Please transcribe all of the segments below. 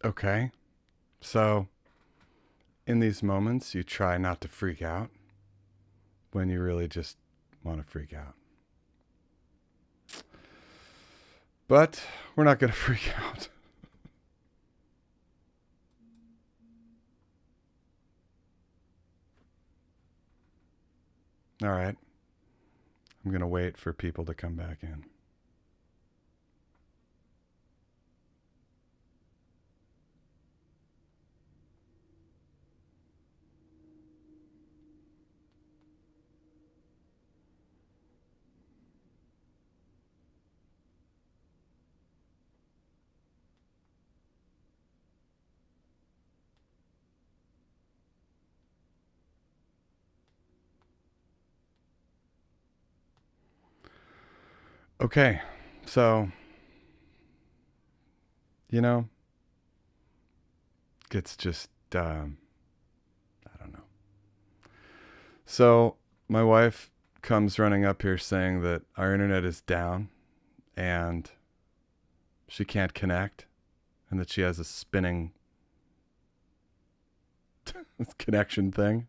Okay. So in these moments, you try not to freak out when you really just want to freak out. But we're not going to freak out. All right. I'm going to wait for people to come back in. Okay. So, you know, it's just, I don't know. So, my wife comes running up here saying that our internet is down and she can't connect and that she has a spinning connection thing.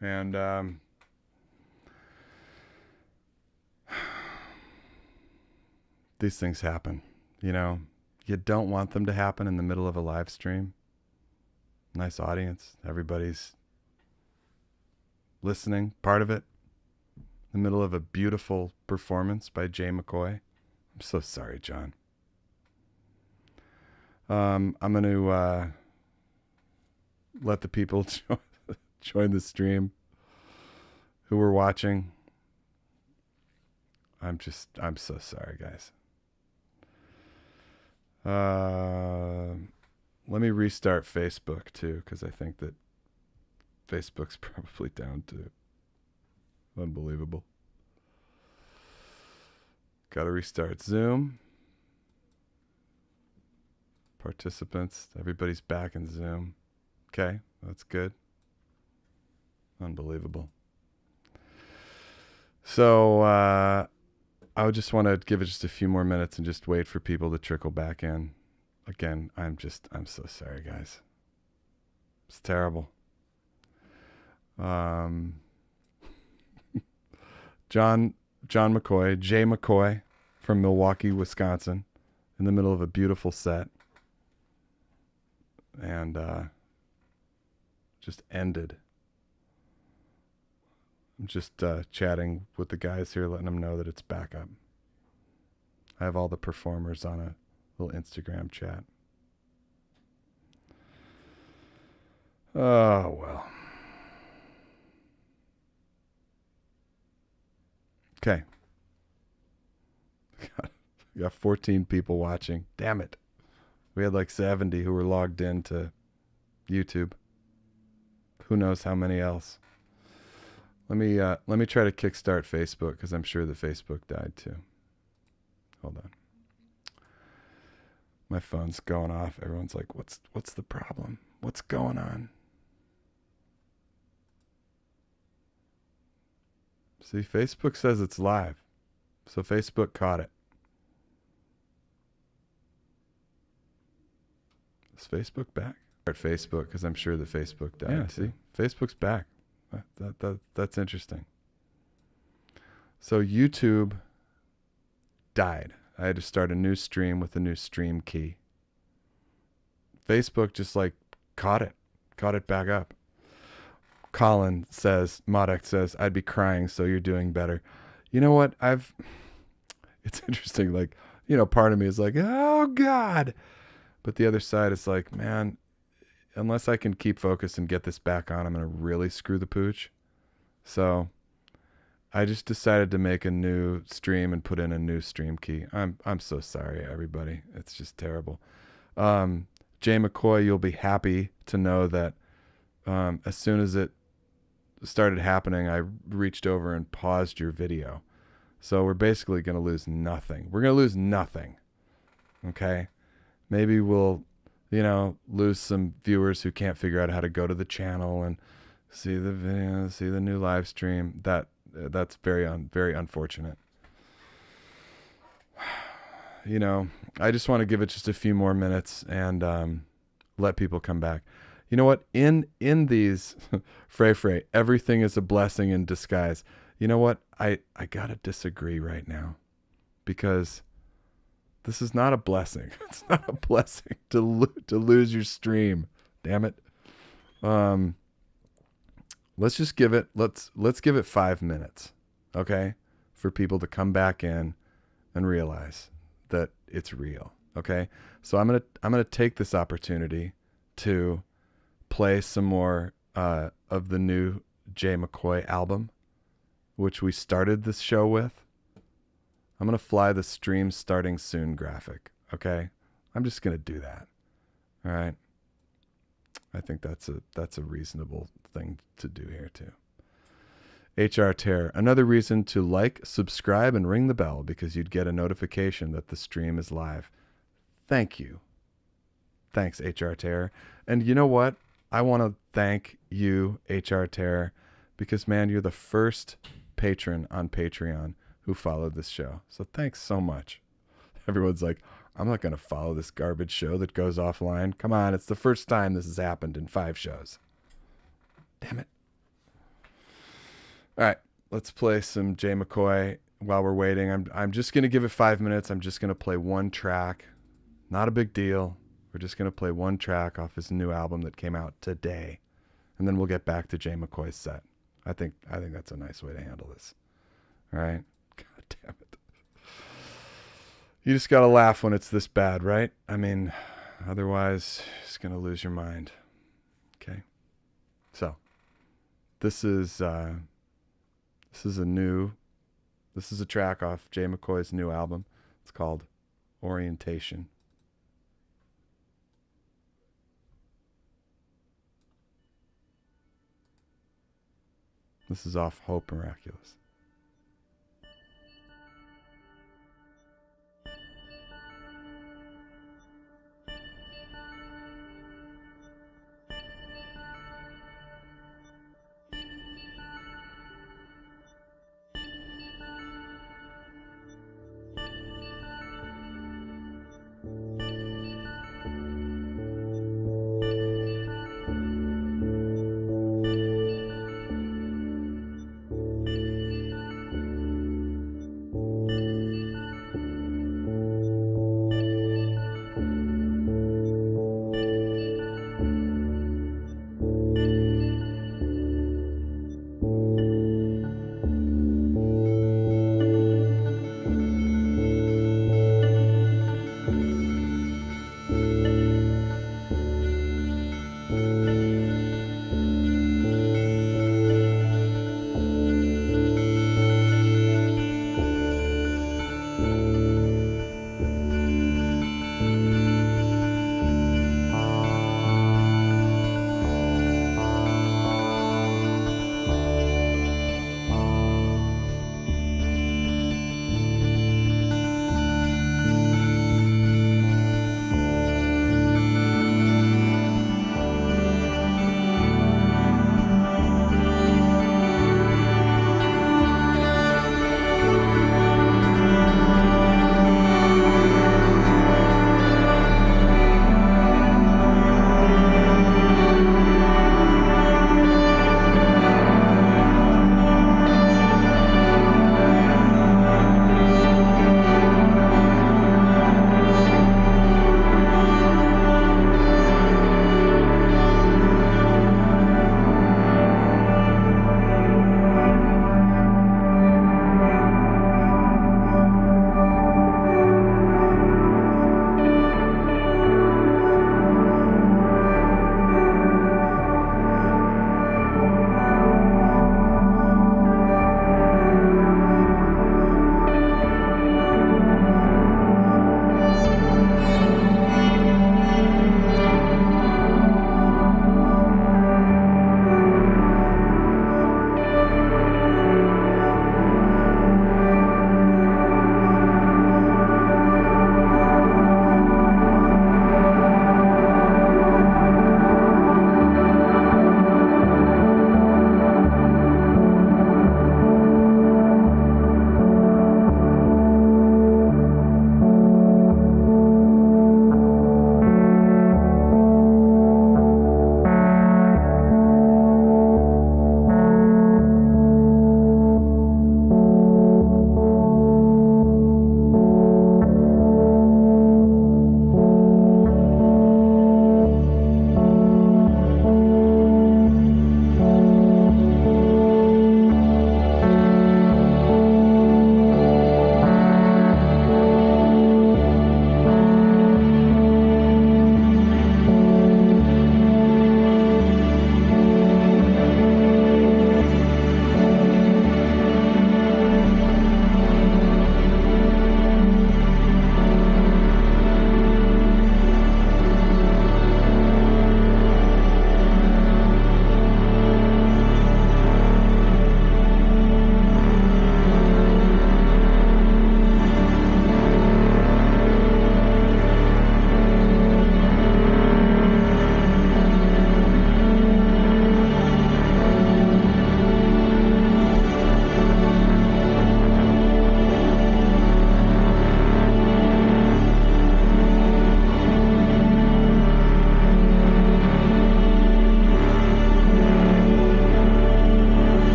And these things happen, you know. You don't want them to happen in the middle of a live stream. Nice audience. Everybody's listening, part of it. In the middle of a beautiful performance by j.mccoy. I'm so sorry, John. I'm going to let the people join the stream who were watching. I'm so sorry, guys. Let me restart Facebook too, because I think that Facebook's probably down too. Unbelievable. Got to restart Zoom. Participants, everybody's back in Zoom. Okay, that's good. Unbelievable. So I would just want to give it just a few more minutes and just wait for people to trickle back in. Again, I'm so sorry, guys. It's terrible. John McCoy, J. McCoy from Milwaukee, Wisconsin, in the middle of a beautiful set. And just ended. I'm just chatting with the guys here, letting them know that it's back up. I have all the performers on a little Instagram chat. Oh, well. Okay. We got 14 people watching. Damn it. We had like 70 who were logged in to YouTube. Who knows how many else. Let me try to kickstart Facebook because I'm sure that Facebook died too. Hold on. My phone's going off. Everyone's like, what's the problem? What's going on? See, Facebook says it's live. So Facebook caught it. Is Facebook back? At Facebook because I'm sure that Facebook died. Yeah, see? Facebook's back. That's interesting. So YouTube died. I had to start a new stream with a new stream key. Facebook just like caught it back up. Colin says, Modek says, I'd be crying, so you're doing better. You know what? It's interesting. Like, you know, part of me is like, oh God. But the other side is like, man, unless I can keep focused and get this back on, I'm going to really screw the pooch. So I just decided to make a new stream and put in a new stream key. I'm so sorry, everybody. It's just terrible. J. McCoy, you'll be happy to know that as soon as it started happening, I reached over and paused your video. So we're basically going to lose nothing. We're going to lose nothing. Okay? Maybe we'll, you know, lose some viewers who can't figure out how to go to the channel and see the video, see the new live stream. That's very unfortunate. I just want to give it just a few more minutes and let people come back. You know what? In these Frey, everything is a blessing in disguise. You know what? I gotta disagree right now, because this is not a blessing. It's not a blessing to lose your stream. Damn it. Let's just give it. Let's give it 5 minutes, okay, for people to come back in and realize that it's real. Okay, so I'm gonna take this opportunity to play some more of the new j.mccoy album, which we started this show with. I'm gonna fly the stream starting soon graphic. Okay, I'm just gonna do that. All right. I think that's a reasonable thing to do here too. HR Terror. Another reason to like, subscribe, and ring the bell, because you'd get a notification that the stream is live. Thank you. Thanks, HR Terror. And you know what? I want to thank you, HR Terror, because, man, you're the first patron on Patreon who followed this show. So thanks so much. Everyone's like, I'm not going to follow this garbage show that goes offline. Come on, it's the first time this has happened in 5 shows. Damn it. All right, let's play some j.mccoy while we're waiting. I'm just going to give it 5 minutes. I'm just going to play one track. Not a big deal. We're just going to play one track off his new album that came out today. And then we'll get back to j.mccoy's set. I think that's a nice way to handle this. All right? God damn it. You just got to laugh when it's this bad, right? I mean, otherwise, you're just going to lose your mind. Okay? So, this is a track off j.mccoy's new album. It's called Orientation. This is off Hope Miraculous.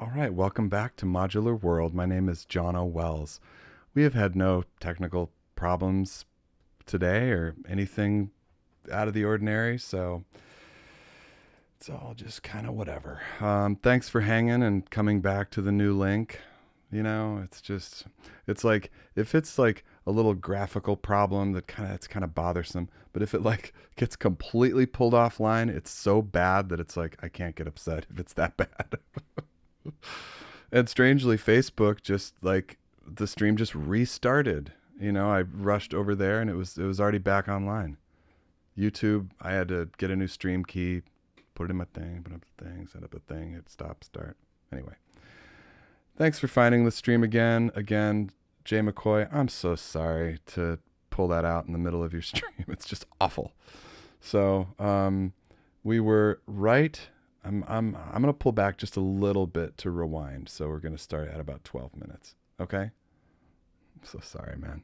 All right, welcome back to Modular World. My name is John O. Wells. We have had no technical problems today or anything out of the ordinary, so it's all just kind of whatever. Thanks for hanging and coming back to the new link. You know, it's like, if it's like a little graphical problem it's kind of bothersome, but if it like gets completely pulled offline, it's so bad that it's like I can't get upset if it's that bad. And strangely, Facebook just like the stream just restarted. You know, I rushed over there and it was already back online. YouTube, I had to get a new stream key, put it in my thing, put up the thing, set up a thing, hit stop, start. Anyway, thanks for finding the stream again. Again, j.mccoy, I'm so sorry to pull that out in the middle of your stream. It's just awful. So we were right. I'm going to pull back just a little bit to rewind. So we're going to start at about 12 minutes. Okay? I'm so sorry, man.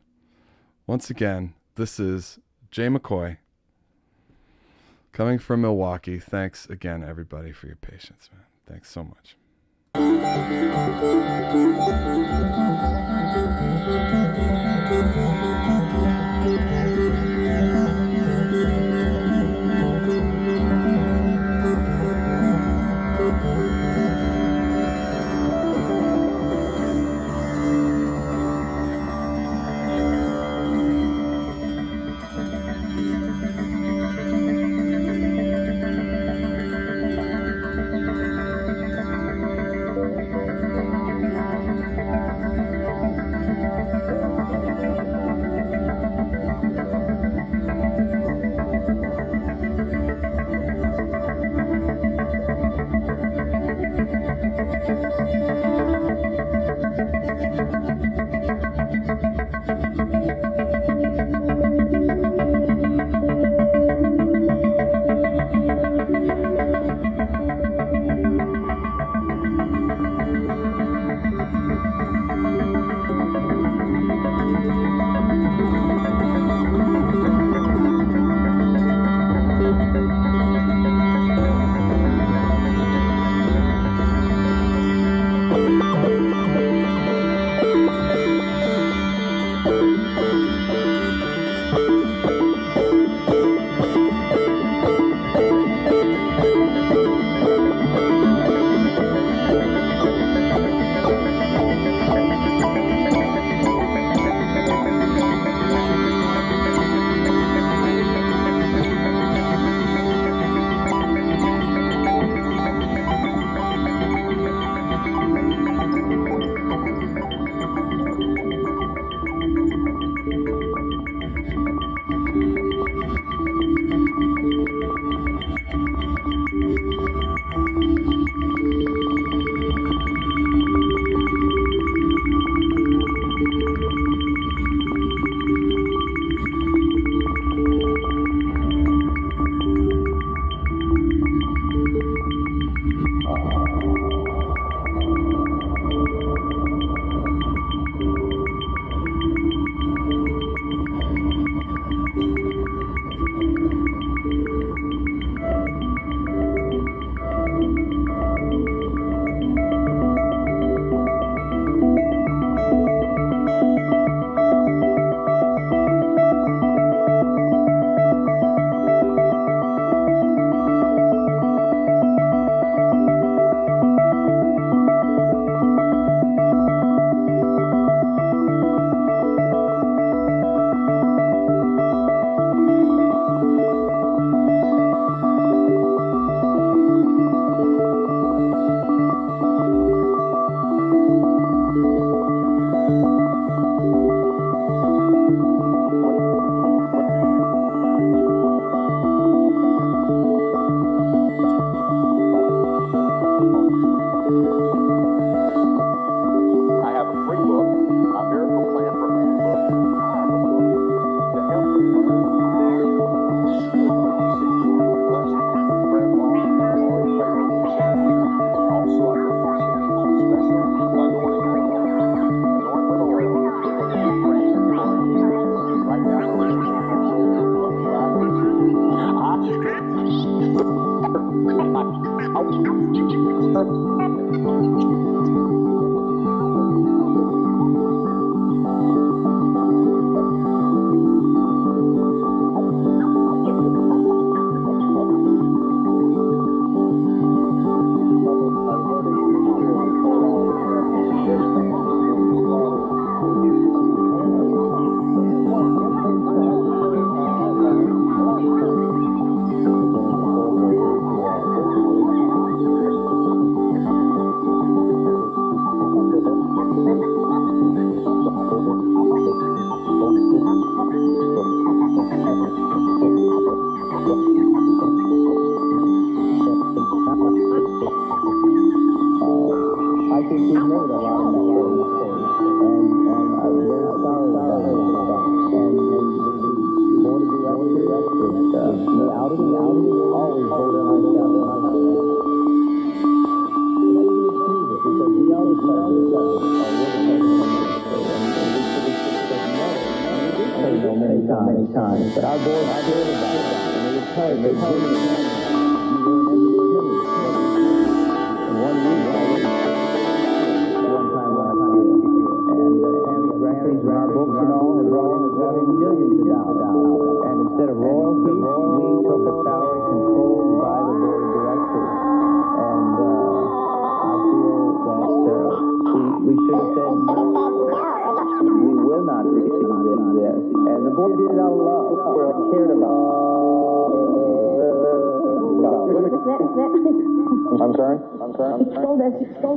Once again, this is j.mccoy coming from Milwaukee. Thanks again, everybody, for your patience, man. Thanks so much.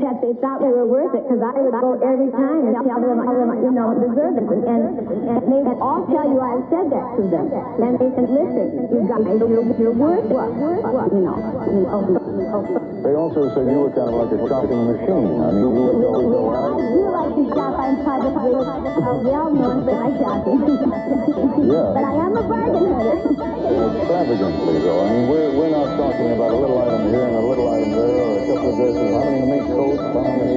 That they thought we were worth it, because I would go every time and tell them, deserve it. And they would all tell you I said that to them. And they said, listen, you guys, you're worth what? They also said you were kind of like a shopping machine. I mean, you would go I do like to shop. I'm probably well known for my shopping. Yeah. But I am a bargain hunter. Extravagantly, though. I mean, we're not talking about a little item here and a little item there, or a couple of dresses. How many mink coats? How many?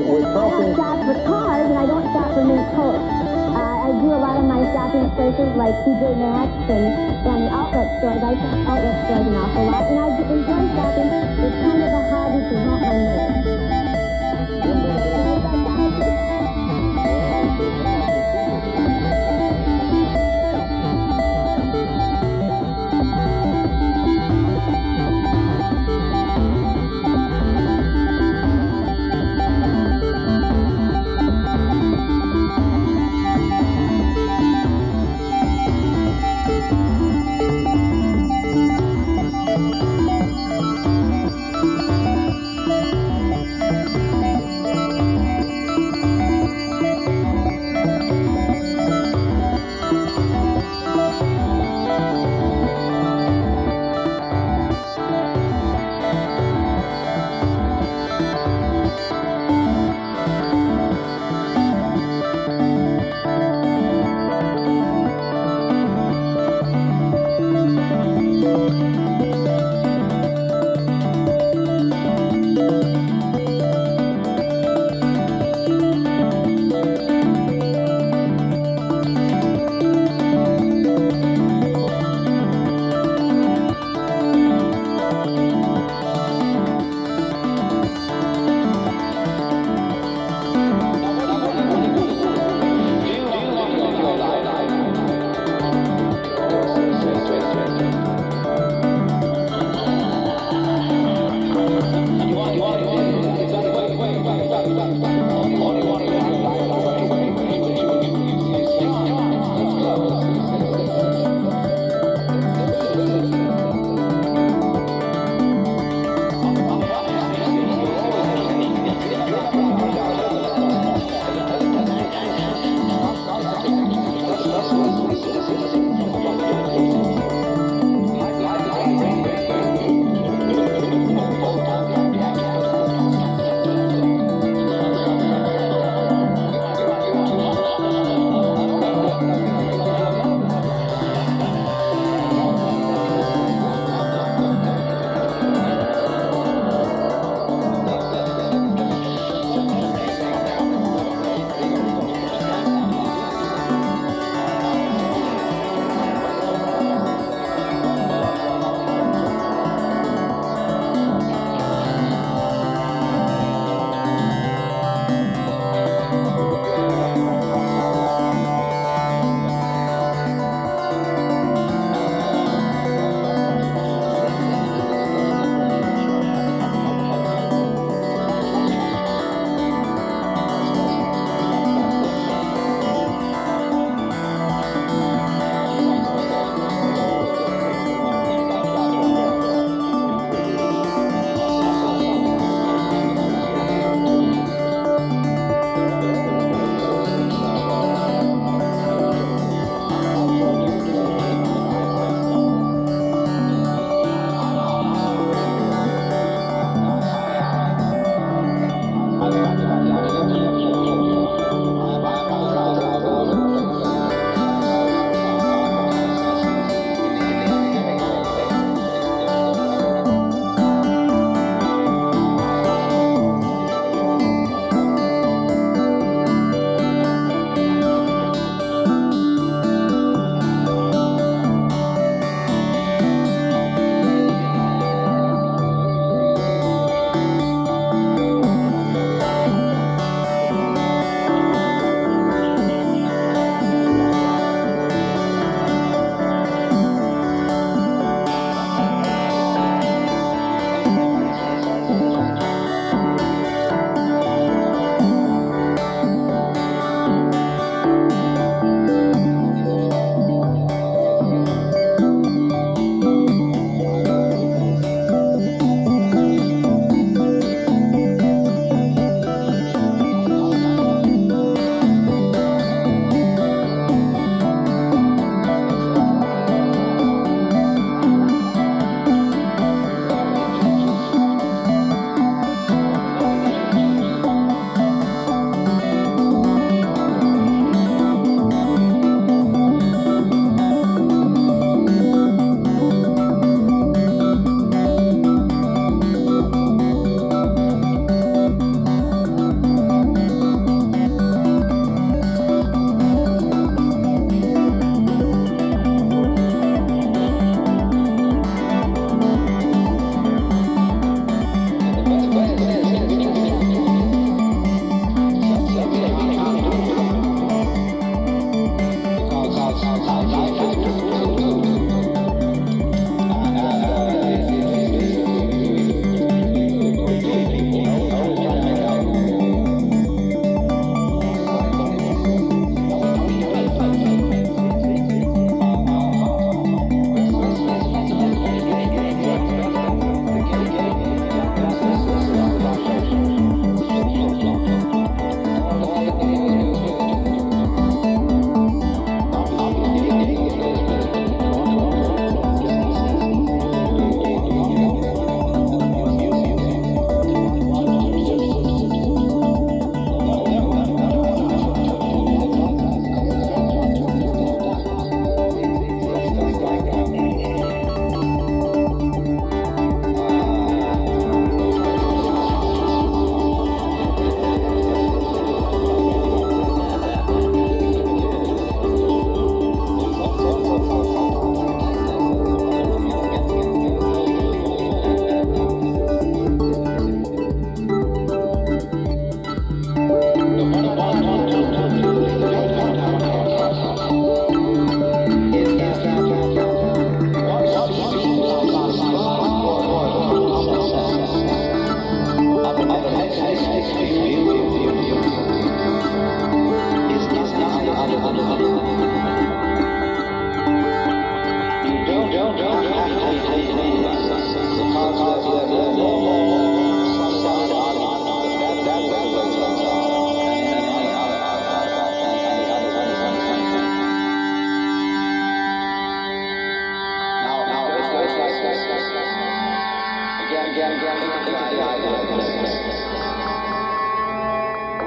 We're talking. I don't shop for cars, and I don't shop for mink coats. I do a lot of my shopping at places like TJ Maxx and outlet stores. I shop outlet stores an awful lot, and I enjoy shopping. It's kind of a hobby to help my nerves.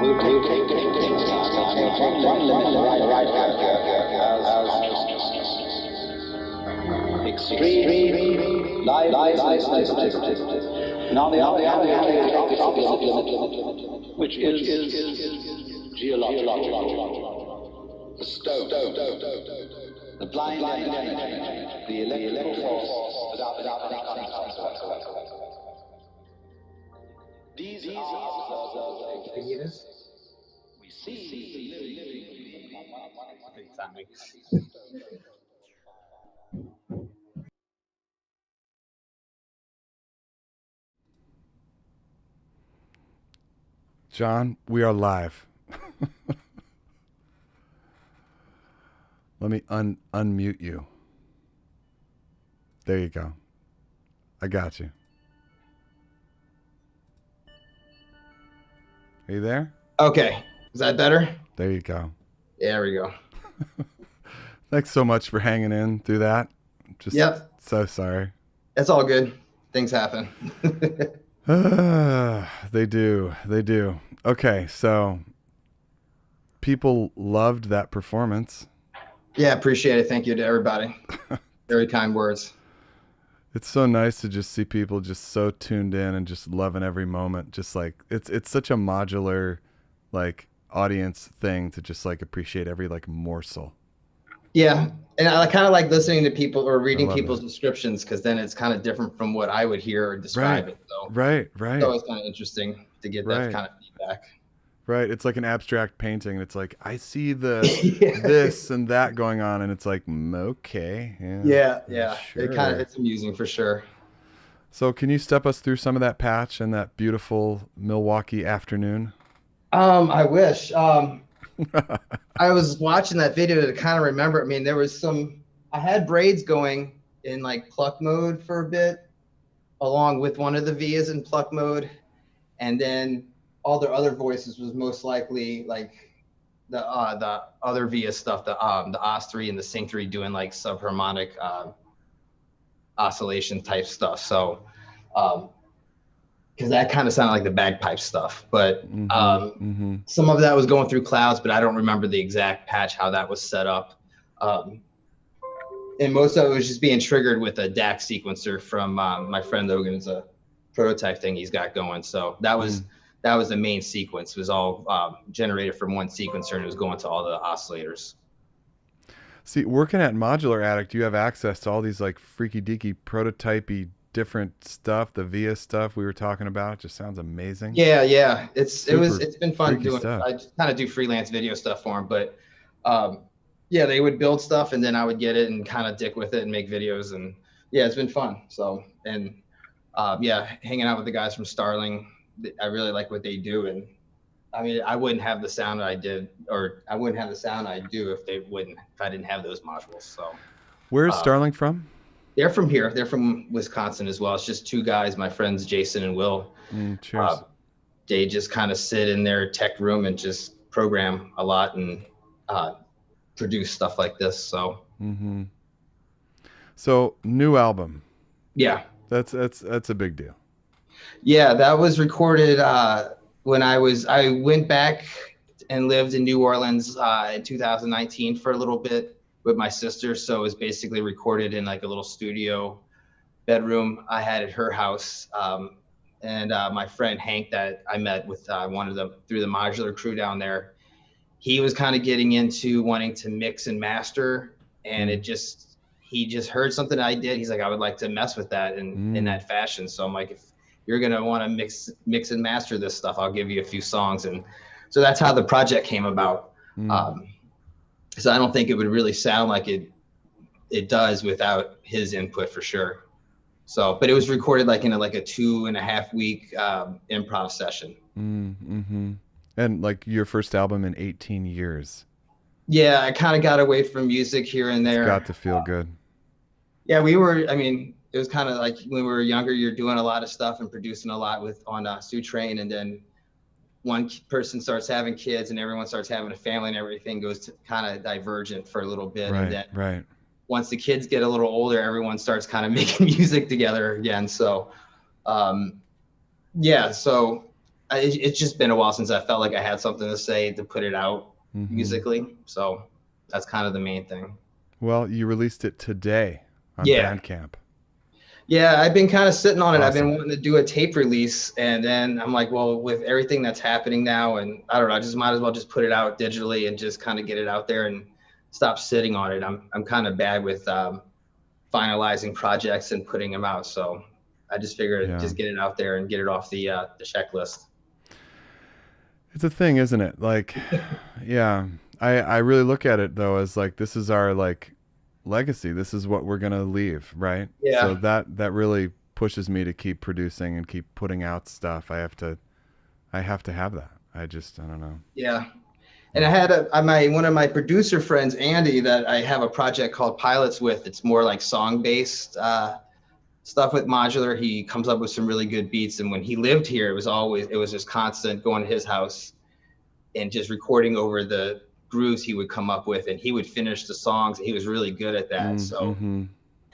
We'll take one limit right as extreme live. Now the opposite limit, which is geological. The stone, the blind enemy, the electrical force without any consequence. These are we see living. John, we are live. Let me unmute you. There you go. I got you. Are you there? Okay. Is that better? There you go. Yeah, there we go. Thanks so much for hanging in through that. Just Yep. So sorry. It's all good. Things happen. They do. They do. Okay, so people loved that performance. Yeah, appreciate it. Thank you to everybody. Very kind words. It's so nice to just see people just so tuned in and just loving every moment. Just like it's such a modular like audience thing to just like appreciate every like morsel. Yeah, and I kind of like listening to people or reading people's that. descriptions because then it's kind of different from what I would hear or describe it. So Right. it's always kind of interesting to get that kind of feedback. Right. It's like an abstract painting. It's like, I see the this and that going on. And it's like, okay. Yeah. Sure. It's amusing for sure. So can you step us through some of that patch and that beautiful Milwaukee afternoon? I wish. I was watching that video to kind of remember. I mean, there was I had braids going in like pluck mode for a bit, along with one of the vias in pluck mode. And then all their other voices was most likely like the other via stuff, the OS3 and the Sync 3 doing like subharmonic oscillation type stuff. So, because that kind of sounded like the bagpipe stuff, but some of that was going through clouds, but I don't remember the exact patch, how that was set up. And most of it was just being triggered with a DAC sequencer from my friend Logan's a prototype thing he's got going. So that was the main sequence. It was all generated from one sequencer and it was going to all the oscillators. See, working at Modular Addict, you have access to all these like freaky deaky prototypey different stuff, the VIA stuff we were talking about. It just sounds amazing. Yeah. It's been fun doing stuff. I just kind of do freelance video stuff for them, but yeah, they would build stuff and then I would get it and kind of dick with it and make videos, and yeah, it's been fun. So, and yeah, hanging out with the guys from Starling, I really like what they do. And I mean, I wouldn't have the sound I did, or I wouldn't have the sound I do if I didn't have those modules. So where's Starling from? They're from here. They're from Wisconsin as well. It's just two guys, my friends, Jason and Will. Cheers. They just kind of sit in their tech room and just program a lot and produce stuff like this. So, So new album. Yeah. That's a big deal. Yeah, that was recorded when I went back and lived in New Orleans in 2019 for a little bit with my sister. So it was basically recorded in like a little studio bedroom I had at her house. And my friend Hank that I met with one of them through the modular crew down there, he was kind of getting into wanting to mix and master. And he just heard something I did. He's like, I would like to mess with that in that fashion. So I'm like, if you're going to want to mix and master this stuff, I'll give you a few songs. And so that's how the project came about. So I don't think it would really sound like it does without his input for sure. So, but it was recorded like in a 2.5 week improv session. And like your first album in 18 years. Yeah, I kind of got away from music here and there. It's got to feel good. Yeah, it was kind of like when we were younger, you're doing a lot of stuff and producing a lot on Sue Train, and then one person starts having kids and everyone starts having a family and everything goes to kind of divergent for a little bit. Right, and then right. Once the kids get a little older, everyone starts kind of making music together again. So Um, yeah, so it's just been a while since I felt like I had something to say to put it out musically. So that's kind of the main thing. Well, you released it today on Yeah. Bandcamp. Yeah, I've been kind of sitting on it. I've been Awesome. wanting to do a tape release, and then I'm like, well, with everything that's happening now, and I don't know, I just might as well just put it out digitally and just kind of get it out there and stop sitting on it. I'm kind of bad with finalizing projects and putting them out, so I just figured Yeah. just get it out there and get it off the checklist. It's a thing, isn't it? Like, yeah. I really look at it though as like this is our like legacy. This is what we're gonna leave, right? So Yeah, that really pushes me to keep producing and keep putting out stuff. I have to have that. I don't know. yeah. And I had one of my producer friends, Andy, that I have a project called Pilots with. It's more like song based stuff with modular. He comes up with some really good beats. And when he lived here, it was just constant going to his house and just recording over the grooves he would come up with, and he would finish the songs. He was really good at that. So Mm-hmm.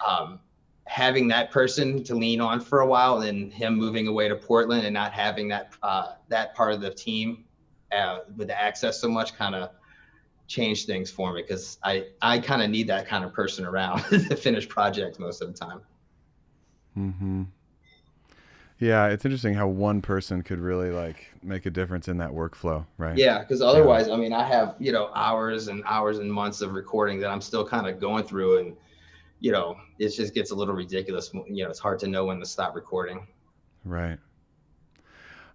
um, having that person to lean on for a while, and him moving away to Portland and not having that part of the team with the access so much kind of changed things for me, because I kind of need that kind of person around to finish projects most of the time. Mm-hmm. Yeah, it's interesting how one person could really like make a difference in that workflow, right? Yeah, because Yeah. otherwise, I mean, I have, hours and hours and months of recording that I'm still kind of going through, and it just gets a little ridiculous. It's hard to know when to stop recording. Right.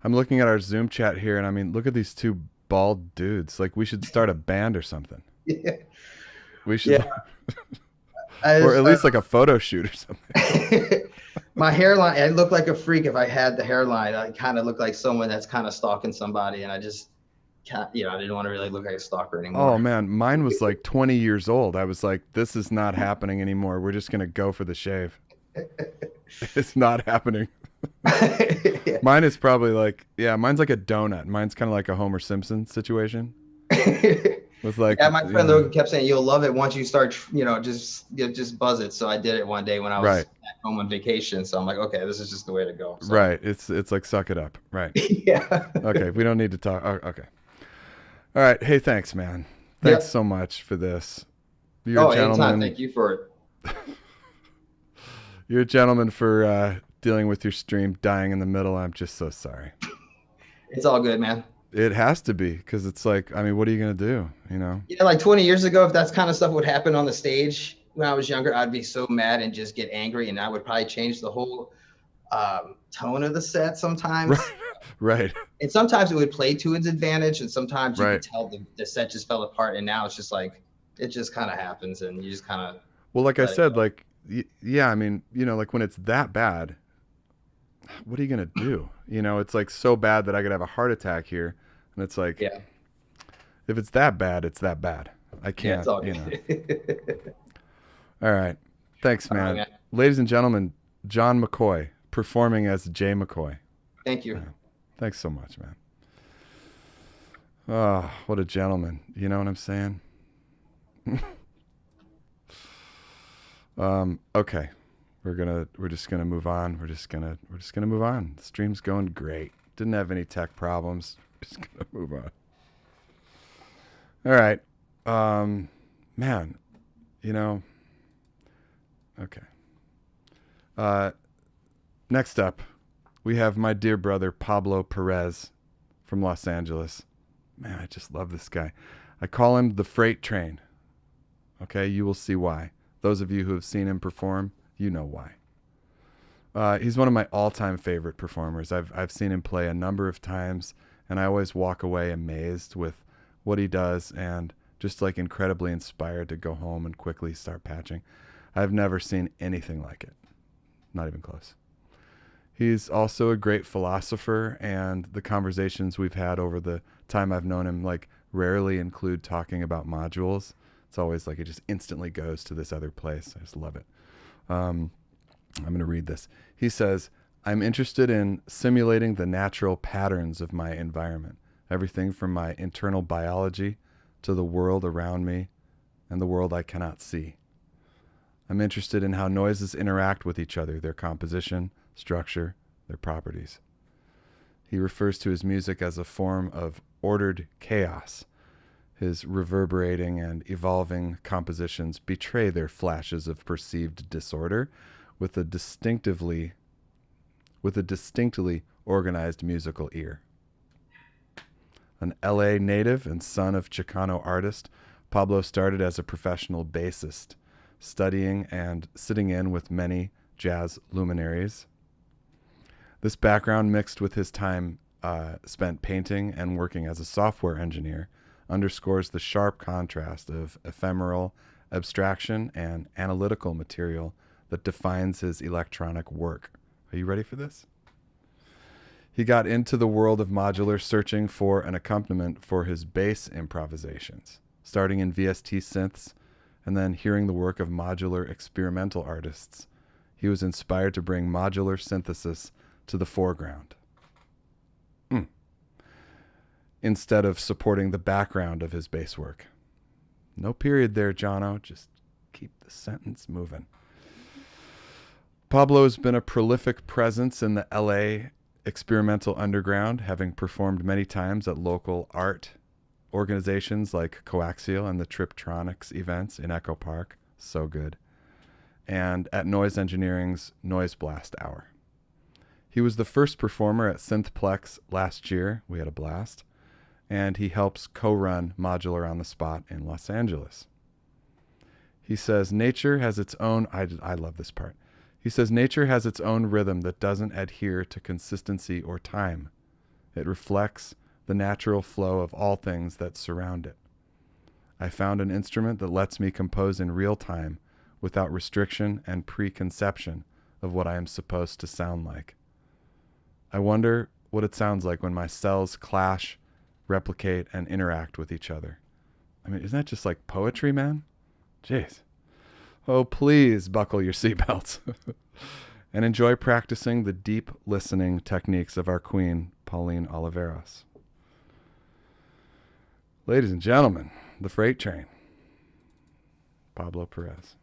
I'm looking at our Zoom chat here, and I mean, look at these two bald dudes. Like, we should start a band or something. Yeah. We should, Yeah. or at least like a photo shoot or something. My hairline, I look like a freak if I had the hairline. I kind of look like someone that's kind of stalking somebody, and I just can't, I didn't want to really look like a stalker anymore. Oh man, mine was like 20 years old. I was like, this is not happening anymore. We're just gonna go for the shave. It's not happening. Yeah. Mine is probably like, yeah, mine's like a donut. Mine's kind of like a Homer Simpson situation. With like, Yeah, my friend Logan kept saying you'll love it once you start, just buzz it. So I did it one day when I was Right. at home on vacation. So I'm like, okay, this is just the way to go. So. Right. It's like suck it up. Right. Yeah. Okay. We don't need to talk. Oh, okay. All right. Hey, thanks, man. Thanks so much for this. You're a gentleman. Anytime. Thank you for it. You're a gentleman for dealing with your stream dying in the middle. I'm just so sorry. It's all good, man. It has to be, because it's like, I mean, what are you going to do? Yeah, like 20 years ago, if that's kind of stuff would happen on the stage when I was younger, I'd be so mad and just get angry, and that would probably change the whole tone of the set sometimes. Right. And sometimes it would play to its advantage, and sometimes you Right. could tell the set just fell apart, and now it's just like, it just kind of happens, and you just kind of. Well, like I said, like, yeah, I mean, like when it's that bad, what are you going to do? It's like so bad that I could have a heart attack here. And it's like, Yeah. If it's that bad, it's that bad. I can't, Yeah, it's all good. All right. Thanks, man. All right, man. Ladies and gentlemen, J.mccoy performing as j.mccoy. Thank you. Yeah. Thanks so much, man. Oh, what a gentleman. You know what I'm saying? Okay. We're just gonna move on. We're just gonna move on. The stream's going great. Didn't have any tech problems. Just gonna move on. All right. Man, okay. Next up, we have my dear brother Pablo Perez from Los Angeles. Man, I just love this guy. I call him the freight train. Okay, you will see why. Those of you who have seen him perform, you know why. He's one of my all-time favorite performers. I've seen him play a number of times, and I always walk away amazed with what he does and just like incredibly inspired to go home and quickly start patching. I've never seen anything like it. Not even close. He's also a great philosopher, and the conversations we've had over the time I've known him like rarely include talking about modules. It's always like it just instantly goes to this other place. I just love it. I'm going to read this. He says, I'm interested in simulating the natural patterns of my environment, everything from my internal biology to the world around me and the world I cannot see. I'm interested in how noises interact with each other, their composition, structure, their properties. He refers to his music as a form of ordered chaos. His reverberating and evolving compositions betray their flashes of perceived disorder with a distinctly organized musical ear. An LA native and son of Chicano artist, Pablo started as a professional bassist, studying and sitting in with many jazz luminaries. This background, mixed with his time spent painting and working as a software engineer, underscores the sharp contrast of ephemeral abstraction and analytical material that defines his electronic work. Are you ready for this? He got into the world of modular searching for an accompaniment for his bass improvisations, starting in VST synths and then hearing the work of modular experimental artists. He was inspired to bring modular synthesis to the foreground, instead of supporting the background of his bass work. No period there, Jono. Just keep the sentence moving. Pablo has been a prolific presence in the LA experimental underground, having performed many times at local art organizations like Coaxial and the Triptronics events in Echo Park. So good. And at Noise Engineering's Noise Blast Hour. He was the first performer at Synthplex last year. We had a blast. And he helps co-run Modular on the Spot in Los Angeles. He says, nature has its own, I love this part. He says, nature has its own rhythm that doesn't adhere to consistency or time. It reflects the natural flow of all things that surround it. I found an instrument that lets me compose in real time without restriction and preconception of what I am supposed to sound like. I wonder what it sounds like when my cells clash, replicate, and interact with each other. I mean, isn't that just like poetry, man? Jeez. Oh, please buckle your seatbelts and enjoy practicing the deep listening techniques of our queen, Pauline Oliveros. Ladies and gentlemen, the freight train, Pablo Perez.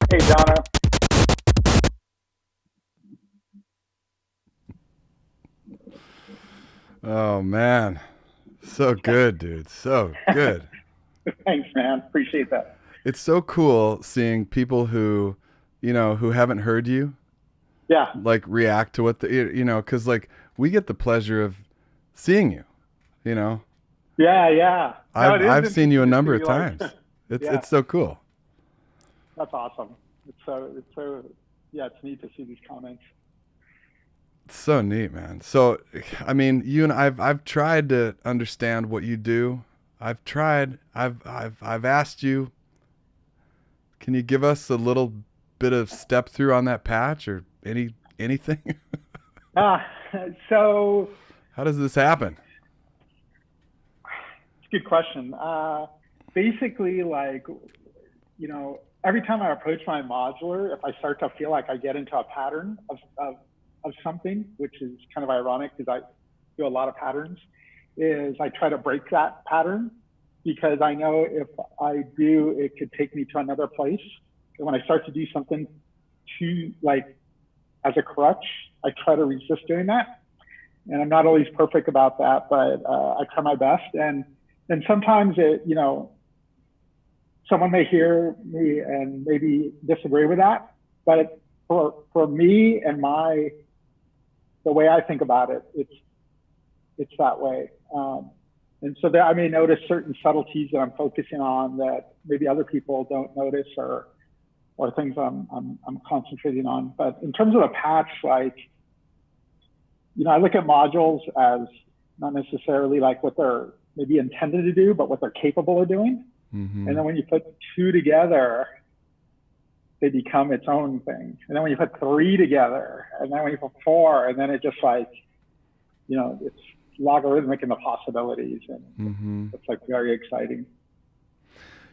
Hey, Donna. Oh man, so good, dude. So good. Thanks, man. Appreciate that. It's so cool seeing people who, who haven't heard you, Yeah. like react to what because like we get the pleasure of seeing you. You know, Yeah, yeah. No, it is I've seen you a interesting to number see, of like, times. It's yeah, it's so cool. that's awesome. Yeah, it's neat to see these comments. It's so neat, man. So, I mean, you and I've tried to understand what you do. I've tried. I've asked you. Can you give us a little bit of step through on that patch or anything? Uh, so How does this happen? it's a good question. Basically, like, every time I approach my modular, if I start to feel like I get into a pattern of something, which is kind of ironic because I do a lot of patterns, is I try to break that pattern because I know if I do, it could take me to another place. And when I start to do something too, like, as a crutch, I try to resist doing that. And I'm not always perfect about that, but I try my best. And sometimes someone may hear me and maybe disagree with that, but for me and the way I think about it, it's that way. And so I may notice certain subtleties that I'm focusing on that maybe other people don't notice, or things I'm concentrating on. But in terms of the patch, like, I look at modules as not necessarily like what they're maybe intended to do, but what they're capable of doing. Mm-hmm. And then when you put two together, they become its own thing. And then when you put three together, and then when you put four, and then it just like, it's logarithmic in the possibilities. And it's like very exciting.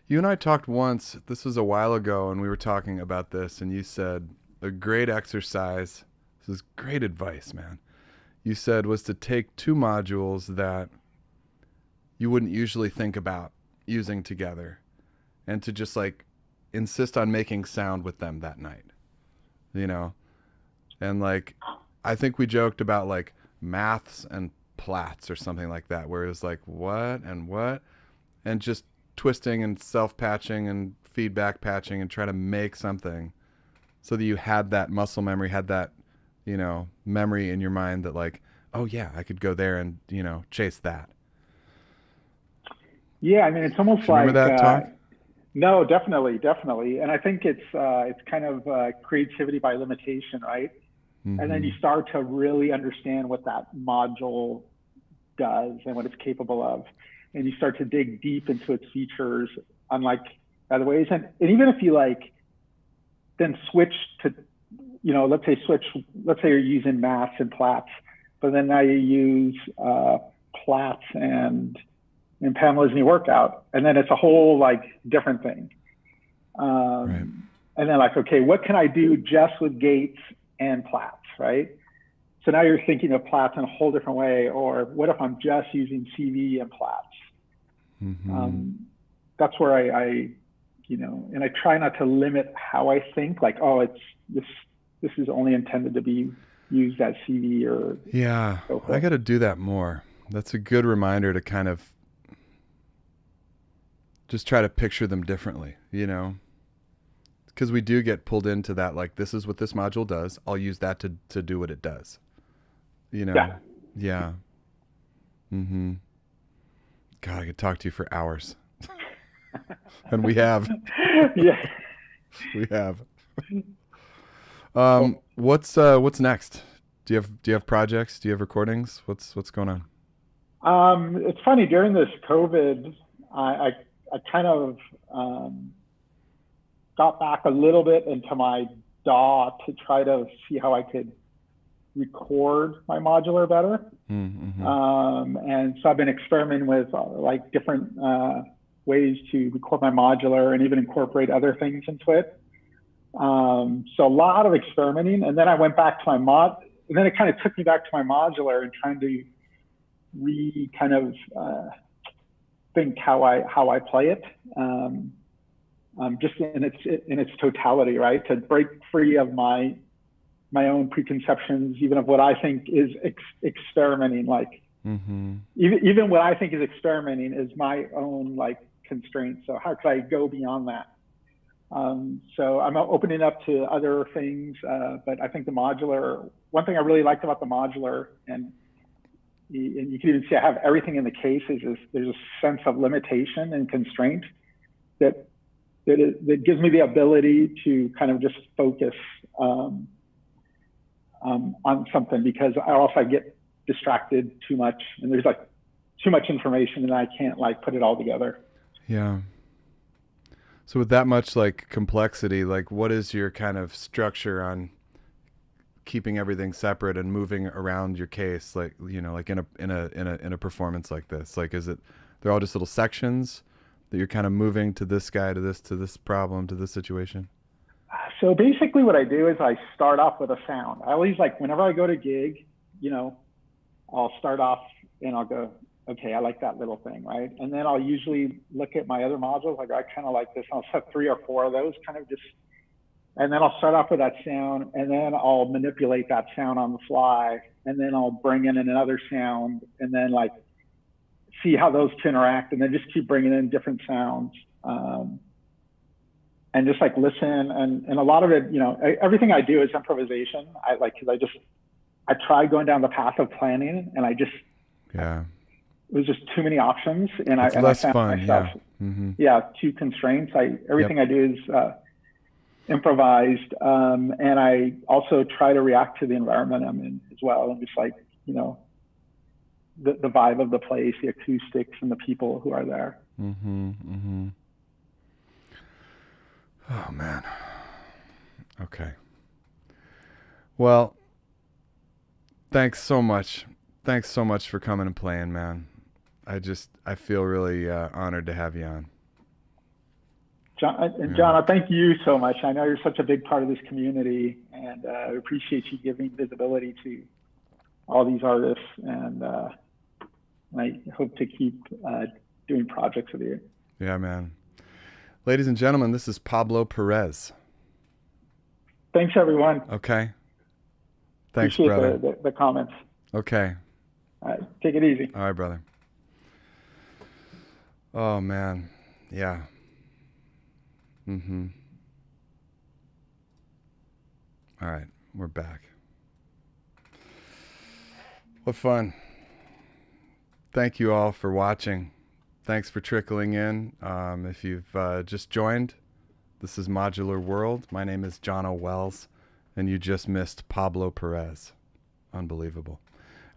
You and I talked once, this was a while ago, and we were talking about this, and you said a great exercise, this is great advice, man. You said was to take two modules that you wouldn't usually think about using together and to just like insist on making sound with them that night, and like I think we joked about like maths and plats or something like that, where it was like what and just twisting and self-patching and feedback patching and try to make something so that you had that muscle memory, had that memory in your mind that like, oh yeah, I could go there and chase that. Yeah, I mean, it's almost like remember that talk? No, definitely. And I think it's kind of creativity by limitation, right? Mm-hmm. And then you start to really understand what that module does and what it's capable of, and you start to dig deep into its features, unlike other ways. And even if you like, then switch to, let's say you're using maths and plats, but then now you use plats and Pamela's new workout, and then it's a whole like different thing. Right. And then like, okay, what can I do just with gates and plats, right? So now you're thinking of plats in a whole different way. Or what if I'm just using CV and plats? Mm-hmm. That's where I and I try not to limit how I think. Like, oh, it's this is only intended to be used as CV or. Yeah, so I got to do that more. That's a good reminder to kind of just try to picture them differently, because we do get pulled into that, like, this is what this module does. I'll use that to do what it does, Yeah. Mm-hmm. God, I could talk to you for hours. And we have. Yeah. We have. What's next? Do you have projects? Do you have recordings? What's going on? It's funny, during this COVID, I kind of got back a little bit into my DAW to try to see how I could record my modular better. And so I've been experimenting with like different ways to record my modular and even incorporate other things into it. So a lot of experimenting, and then I went back to my and then it kind of took me back to my modular and trying to think how I play it, just in its totality, right? To break free of my own preconceptions, even of what I think is experimenting. Like even what I think is experimenting is my own like constraints. So how could I go beyond that? So I'm opening up to other things, but I think the modular. One thing I really liked about the modular, and you can even see I have everything in the case, is there's a sense of limitation and constraint that gives me the ability to kind of just focus on something, because I get distracted too much, and there's like too much information and I can't like put it all together. Yeah. So with that much like complexity, like what is your kind of structure on keeping everything separate and moving around your case, like, you know, like in a performance like this? Like, is it, they're all just little sections that you're kind of moving to this guy, to this problem, to this situation? So basically what I do is I start off with a sound. I always, like, whenever I go to gig, you know, I'll start off and I'll go, okay, I like that little thing, right? And then I'll usually look at my other modules, like, I kind of like this. I'll set 3 or 4 of those kind of just, and then I'll start off with that sound, and then I'll manipulate that sound on the fly, and then I'll bring in another sound, and then like see how those two interact, and then just keep bringing in different sounds, and just like listen. And a lot of it, you know, everything I do is improvisation. Because I tried going down the path of planning, and it was just too many options, and I found myself, too constraints. Everything I do is improvised, and I also try to react to the environment I'm in as well, and just like, you know, the vibe of the place, the acoustics, and the people who are there. Oh man. Okay. Well, thanks so much for coming and playing, man. I feel really honored to have you on. John, I thank you so much. I know you're such a big part of this community, and I appreciate you giving visibility to all these artists, and I hope to keep doing projects with you. Yeah, man. Ladies and gentlemen, this is Pablo Perez. Thanks, everyone. Okay. Thanks, appreciate brother. The comments. Okay. All right, take it easy. All right, brother. Oh, man. Yeah. All right, we're back. What fun. Thank you all for watching. Thanks for trickling in. If you've just joined, this is Modular World. My name is John O. Wells, and you just missed Pablo Perez. Unbelievable.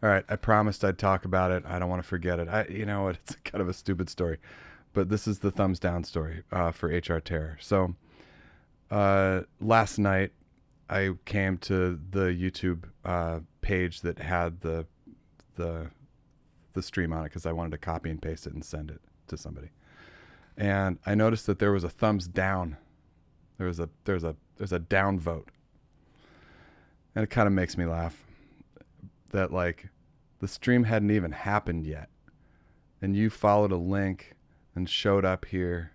All right, I promised I'd talk about it. I don't want to forget it. You know what? It's kind of a stupid story, but this is the thumbs down story for HR Terror. So last night, I came to the YouTube page that had the stream on it because I wanted to copy and paste it and send it to somebody. And I noticed that there was a thumbs down. There's a down vote. And it kind of makes me laugh that like the stream hadn't even happened yet. And you followed a link and showed up here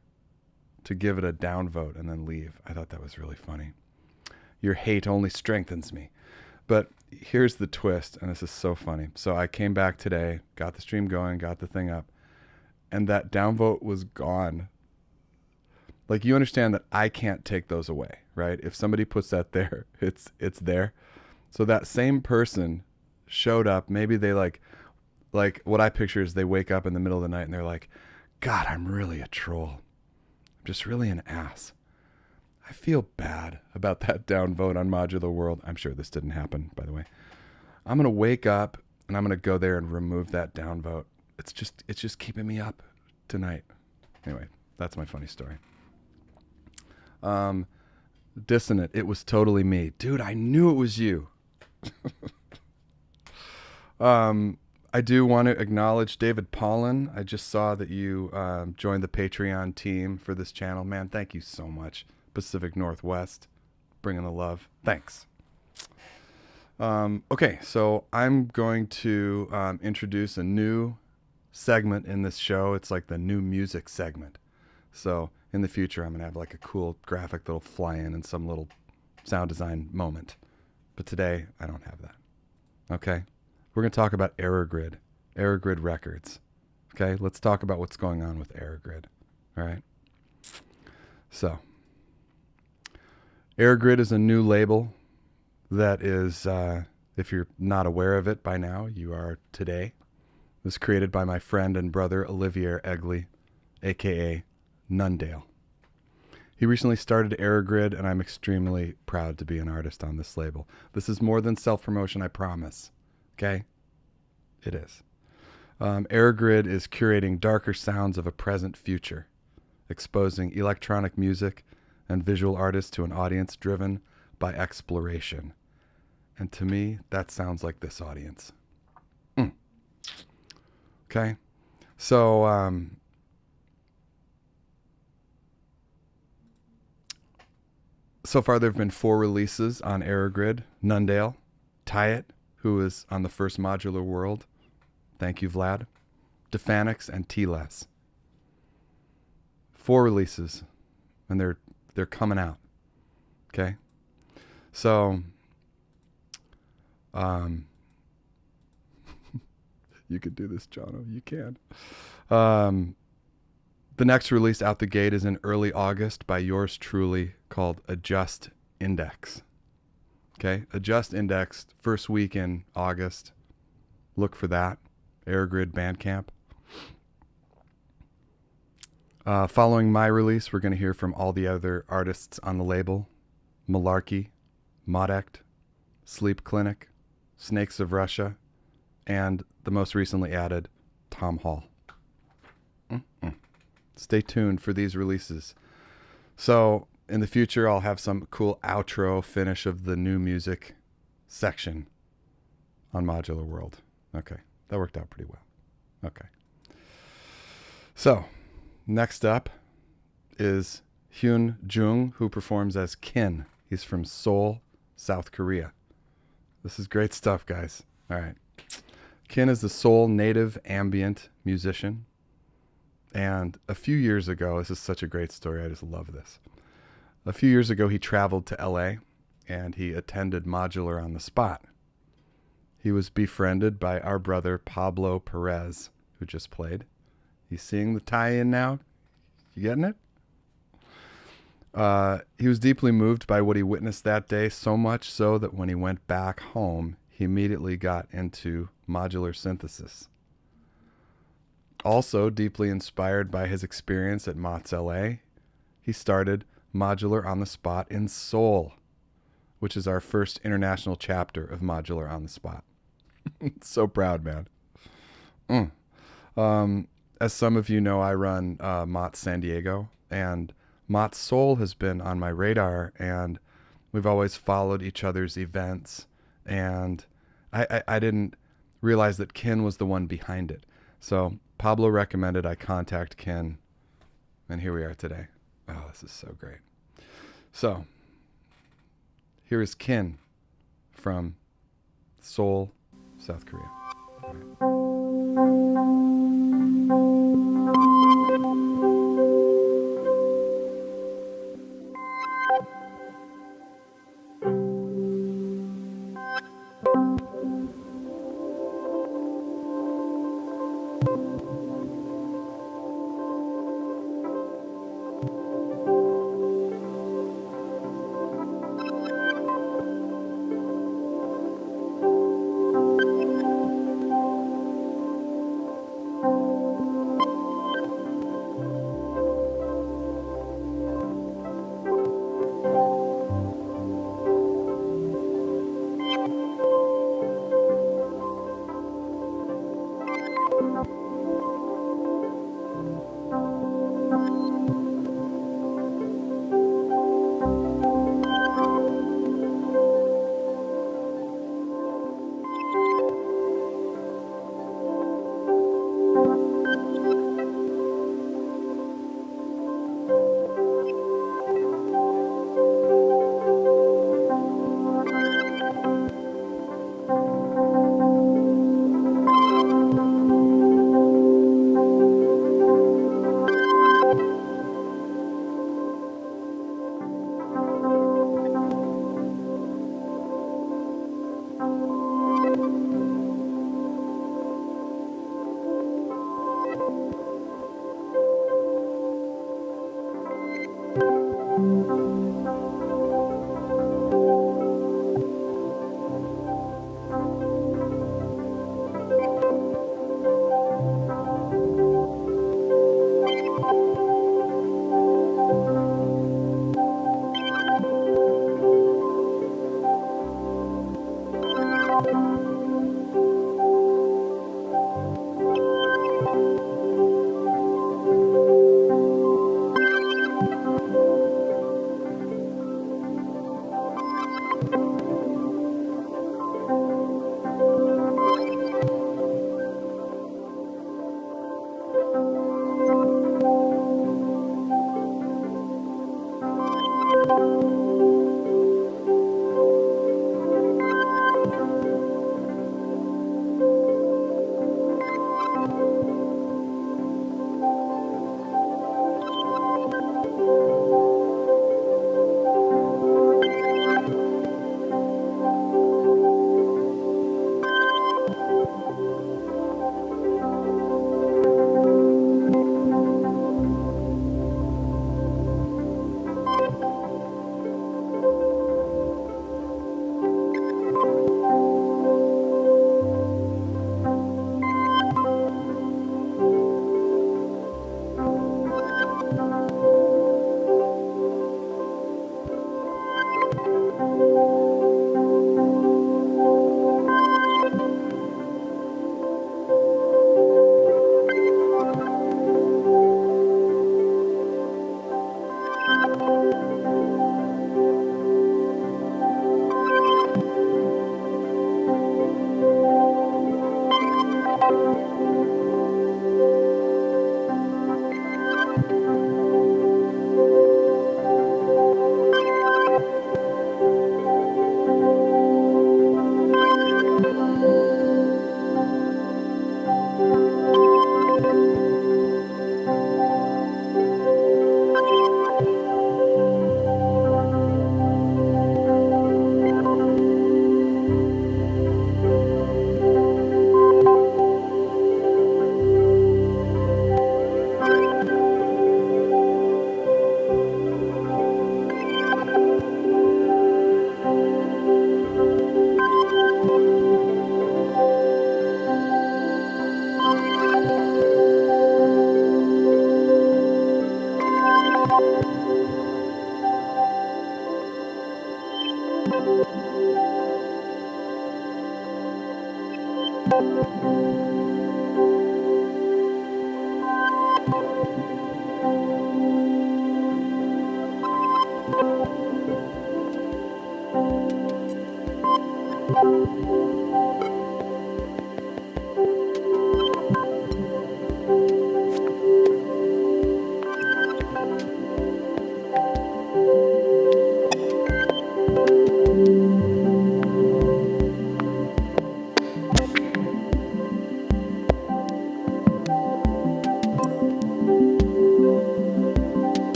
to give it a down vote and then leave. I thought that was really funny. Your hate only strengthens me. But here's the twist, and this is so funny. So I came back today, got the stream going, got the thing up, and that downvote was gone. Like, you understand that I can't take those away, right? If somebody puts that there, it's there. So that same person showed up. Maybe they like what I picture is they wake up in the middle of the night and they're like, God, I'm really a troll. I'm just really an ass. I feel bad about that downvote on Modular World. I'm sure this didn't happen, by the way. I'm going to wake up and I'm going to go there and remove that downvote. It's just keeping me up tonight. Anyway, that's my funny story. Dissonant. It was totally me. Dude, I knew it was you. I do want to acknowledge David Paulin. I just saw that you joined the Patreon team for this channel. Man, thank you so much. Pacific Northwest, bringing the love. Thanks. Okay, so I'm going to introduce a new segment in this show. It's like the new music segment. So in the future, I'm going to have like a cool graphic that'll fly in some little sound design moment. But today, I don't have that. Okay? We're going to talk about Errorgrid. Errorgrid Records. Okay? Let's talk about what's going on with Errorgrid. All right? So, Errorgrid is a new label that is, if you're not aware of it by now, you are today. It was created by my friend and brother, Olivier Egley, a.k.a. Nundale. He recently started Errorgrid, and I'm extremely proud to be an artist on this label. This is more than self-promotion, I promise. Okay? It is. Errorgrid is curating darker sounds of a present future, exposing electronic music and visual artists to an audience driven by exploration. And to me, that sounds like this audience. Okay? So, so far, there have been 4 releases on Errorgrid. Nundale, Ciat, who is on the first Modular World. Thank you, Vlad. Defanix and T-Less. 4 releases, and they're coming out. Okay, so you could do this, Jono. You can. The next release out the gate is in early August by yours truly, called Adjust Index. Okay, Adjust Index, first week in August. Look for that. Errorgrid Bandcamp. Following my release, we're going to hear from all the other artists on the label. Malarkey, Modect, Sleep Clinic, Snakes of Russia, and the most recently added, Tom Hall. Stay tuned for these releases. So in the future, I'll have some cool outro finish of the new music section on Modular World. Okay, that worked out pretty well. Okay. So next up is Hyun Jung, who performs as Kin. He's from Seoul, South Korea. This is great stuff, guys. All right. Kin is the Seoul native ambient musician. And a few years ago, this is such a great story. I just love this. A few years ago, he traveled to LA and he attended Modular on the Spot. He was befriended by our brother Pablo Perez, who just played. He's seeing the tie-in now. You getting it? He was deeply moved by what he witnessed that day, so much so that when he went back home, he immediately got into modular synthesis. Also deeply inspired by his experience at Mott's LA, he started Modular on the Spot in Seoul, which is our first international chapter of Modular on the Spot. So proud, man. As some of you know, I run Mott San Diego, and Mott Seoul has been on my radar, and we've always followed each other's events, and I didn't realize that Ken was the one behind it. So Pablo recommended I contact Ken, and here we are today. Oh, this is so great. So here is Ken from Seoul, South Korea. All right.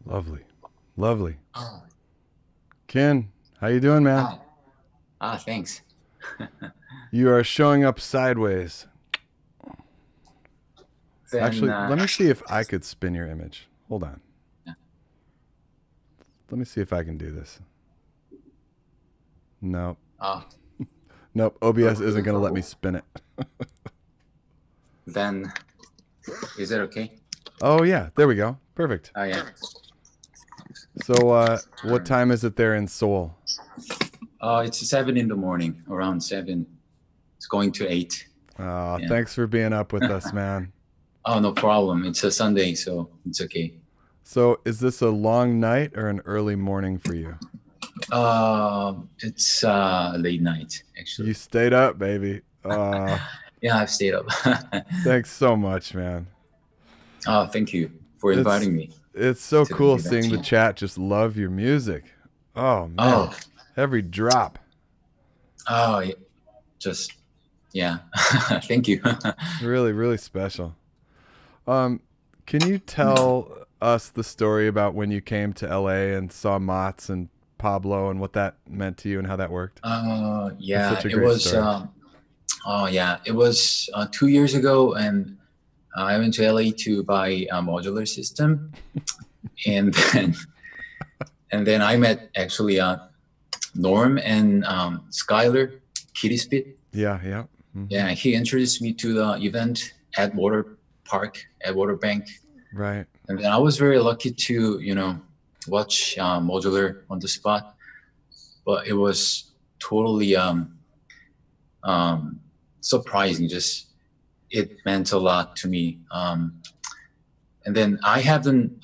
Lovely. Lovely. Oh, Ken, how you doing, man? Thanks. You are showing up sideways. Then, Actually, let me see if I could spin your image. Hold on. Yeah. Let me see if I can do this. No. Oh, Nope. OBS isn't going to let me spin it. then, is it okay? Oh, yeah. There we go. Perfect. Oh, yeah. So, what time is it there in Seoul? It's 7 in the morning, around 7. It's going to 8. Yeah. Yeah. Thanks for being up with us, man. Oh, no problem. It's a Sunday, so it's okay. So, is this a long night or an early morning for you? It's late night, actually. You stayed up, baby. Yeah, I've stayed up. Thanks so much, man. Oh, thank you for inviting me It's so to cool the event. seeing the chat just love your music. Oh man, Oh, every drop. oh, just yeah. Thank you. Really, really special. Can you tell us the story about when you came to LA and saw Mott's and Pablo and what that meant to you and how that worked? It's Yeah, such a it great was. story. Oh, yeah, it was 2 years ago, and I went to LA to buy a modular system, and then I met actually Norm and Skylar Kittyspit. Yeah, yeah. Mm-hmm. Yeah, he introduced me to the event at Water Park at Water Bank, Right. and then I was very lucky to watch modular on the spot, but it was totally surprising. Just it meant a lot to me. And then I hadn't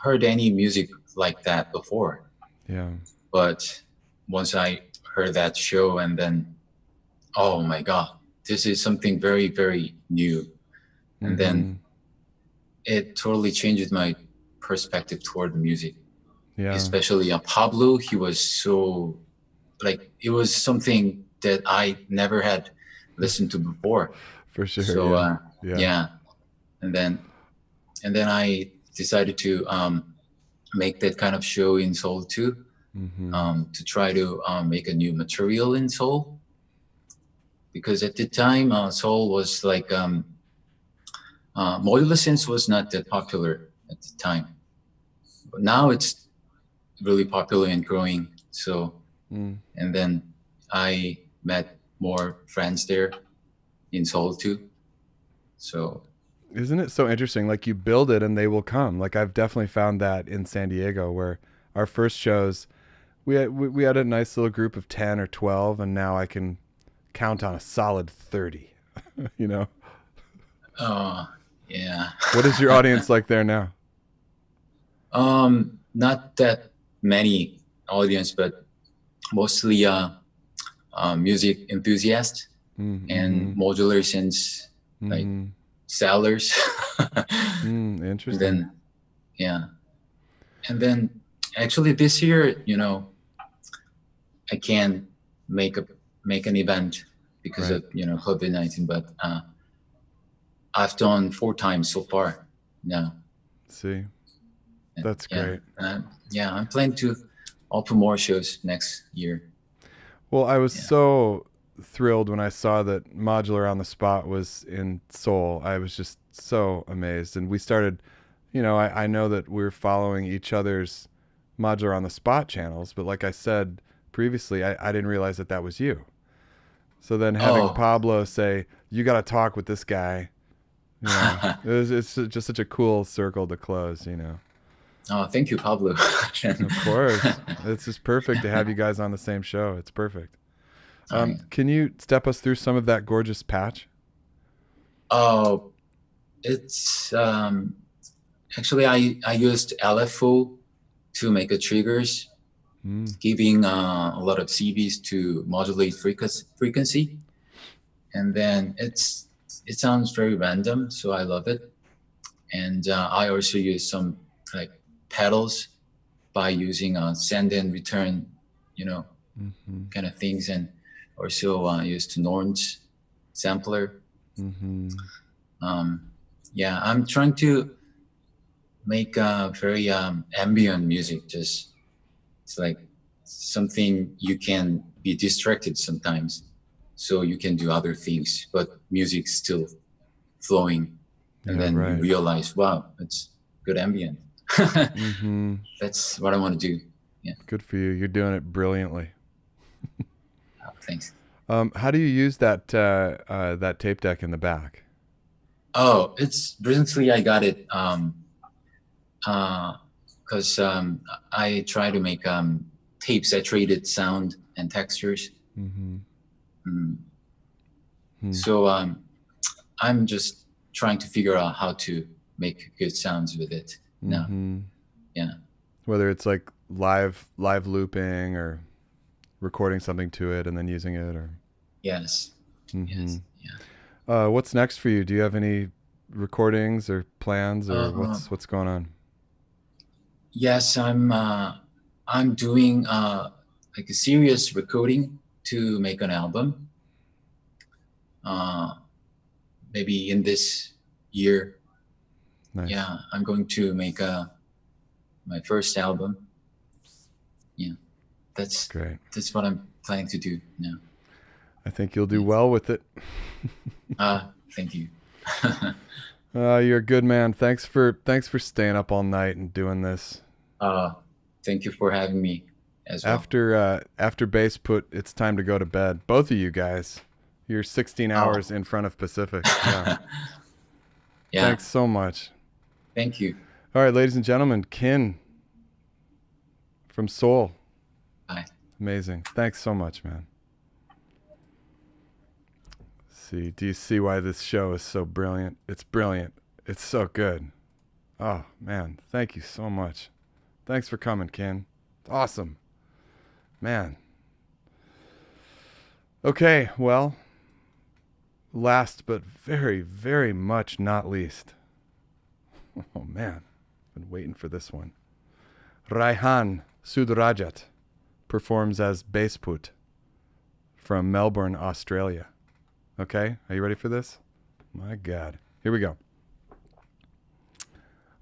heard any music like that before. Yeah. But once I heard that show, and then, oh my God, this is something very, very new. And then it totally changed my perspective toward the music. Yeah. Especially Pablo, he was so, like, it was something that I never had listened to before. For sure. So yeah. And then I decided to make that kind of show in Seoul too, to try to make a new material in Seoul. Because at the time, Seoul was like modular synth was not that popular at the time, but now it's really popular and growing. So, and then I met more friends there in Seoul too. So. Isn't it so interesting? Like you build it and they will come. Like I've definitely found that in San Diego, where our first shows, we had a nice little group of 10 or 12, and now I can count on a solid 30. You know? Oh, yeah. What is your audience like there now? Not that many audience, but mostly music enthusiasts and modular synths, like sellers. Interesting. And then, yeah. And then actually this year, I can't make an event because of COVID-19, but I've done 4 times so far now. See, that's great. I'm planning to open more shows next year. Well, I was so thrilled when I saw that Modular on the Spot was in Seoul. I was just so amazed. And we started, I know that we're following each other's Modular on the Spot channels, but like I said previously, I didn't realize that was you. So then having Pablo say, you got to talk with this guy, it's just such a cool circle to close, Oh, thank you, Pablo. Of course. It's just perfect to have you guys on the same show. It's perfect. Can you step us through some of that gorgeous patch? Oh, it's actually I used LFO to make a triggers, giving a lot of CVs to modulate frequency, and then it sounds very random, so I love it. And I also use some like pedals by using send and return, kind of things, and also used Norn's sampler. I'm trying to make very ambient music. Just it's like something you can be distracted sometimes, so you can do other things, but music's still flowing, and then you realize, wow, it's good ambient. That's what I want to do. Yeah. Good for you. You're doing it brilliantly. Thanks. How do you use that tape deck in the back? Oh, it's recently I got it because I try to make tape saturated sound and textures. So I'm just trying to figure out how to make good sounds with it now. Yeah. Whether it's like live looping or recording something to it and then using it, or Yes. Yes. Yeah. What's next for you? Do you have any recordings or plans, or what's going on? Yes, I'm doing like a serious recording to make an album. Maybe in this year. Nice. Yeah, I'm going to make my first album. Yeah, that's Great. That's what I'm planning to do now. I think you'll do well with it. Thank you. You're a good man. Thanks for staying up all night and doing this. Thank you for having me as well. After Baseput, it's time to go to bed. Both of you guys. You're 16 hours in front of Pacific. Yeah. Yeah. Thanks so much. Thank you. All right, ladies and gentlemen, Kin from Seoul. Bye. Amazing. Thanks so much, man. See, do you see why this show is so brilliant? It's brilliant. It's so good. Oh, man. Thank you so much. Thanks for coming, Kin. Awesome. Man. Okay, well, last but very, very much not least. Oh, man. Been waiting for this one. Raihan Sudrajat performs as Baseput from Melbourne, Australia. Okay, are you ready for this? My God. Here we go.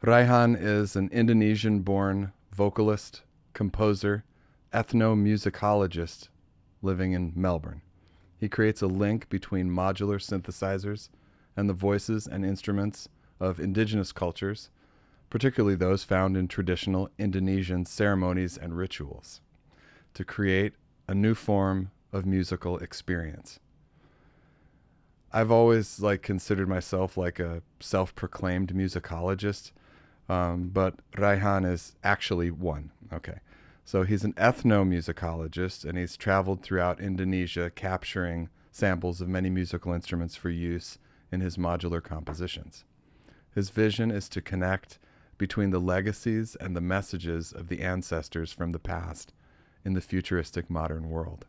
Raihan is an Indonesian-born vocalist, composer, ethnomusicologist living in Melbourne. He creates a link between modular synthesizers and the voices and instruments of indigenous cultures, particularly those found in traditional Indonesian ceremonies and rituals, to create a new form of musical experience. I've always considered myself like a self-proclaimed musicologist, but Raihan is actually one. Okay. So he's an ethnomusicologist, and he's traveled throughout Indonesia capturing samples of many musical instruments for use in his modular compositions. His vision is to connect between the legacies and the messages of the ancestors from the past in the futuristic modern world.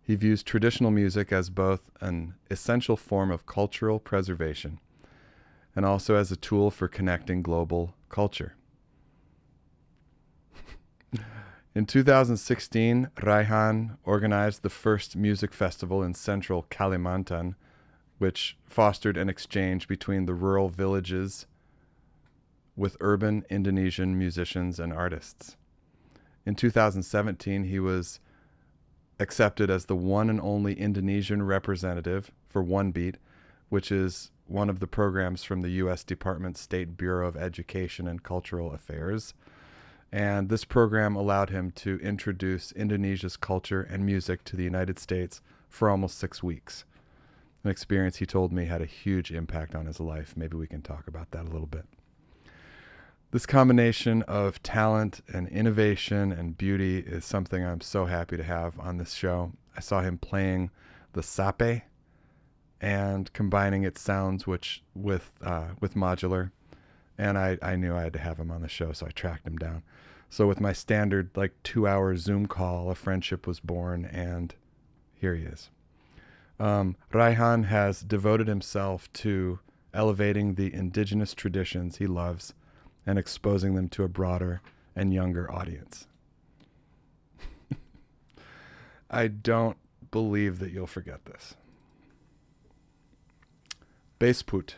He views traditional music as both an essential form of cultural preservation and also as a tool for connecting global culture. In 2016, Raihan organized the first music festival in central Kalimantan, which fostered an exchange between the rural villages with urban Indonesian musicians and artists. In 2017, he was accepted as the one and only Indonesian representative for One Beat, which is one of the programs from the U.S. Department State Bureau of Education and Cultural Affairs. And this program allowed him to introduce Indonesia's culture and music to the United States for almost 6 weeks. An experience he told me had a huge impact on his life. Maybe we can talk about that a little bit. This combination of talent and innovation and beauty is something I'm so happy to have on this show. I saw him playing the sape and combining its sounds with modular, and I knew I had to have him on the show, so I tracked him down. So with my standard 2-hour Zoom call, a friendship was born, and here he is. Raihan has devoted himself to elevating the indigenous traditions he loves and exposing them to a broader and younger audience. I don't believe that you'll forget this. Baseput.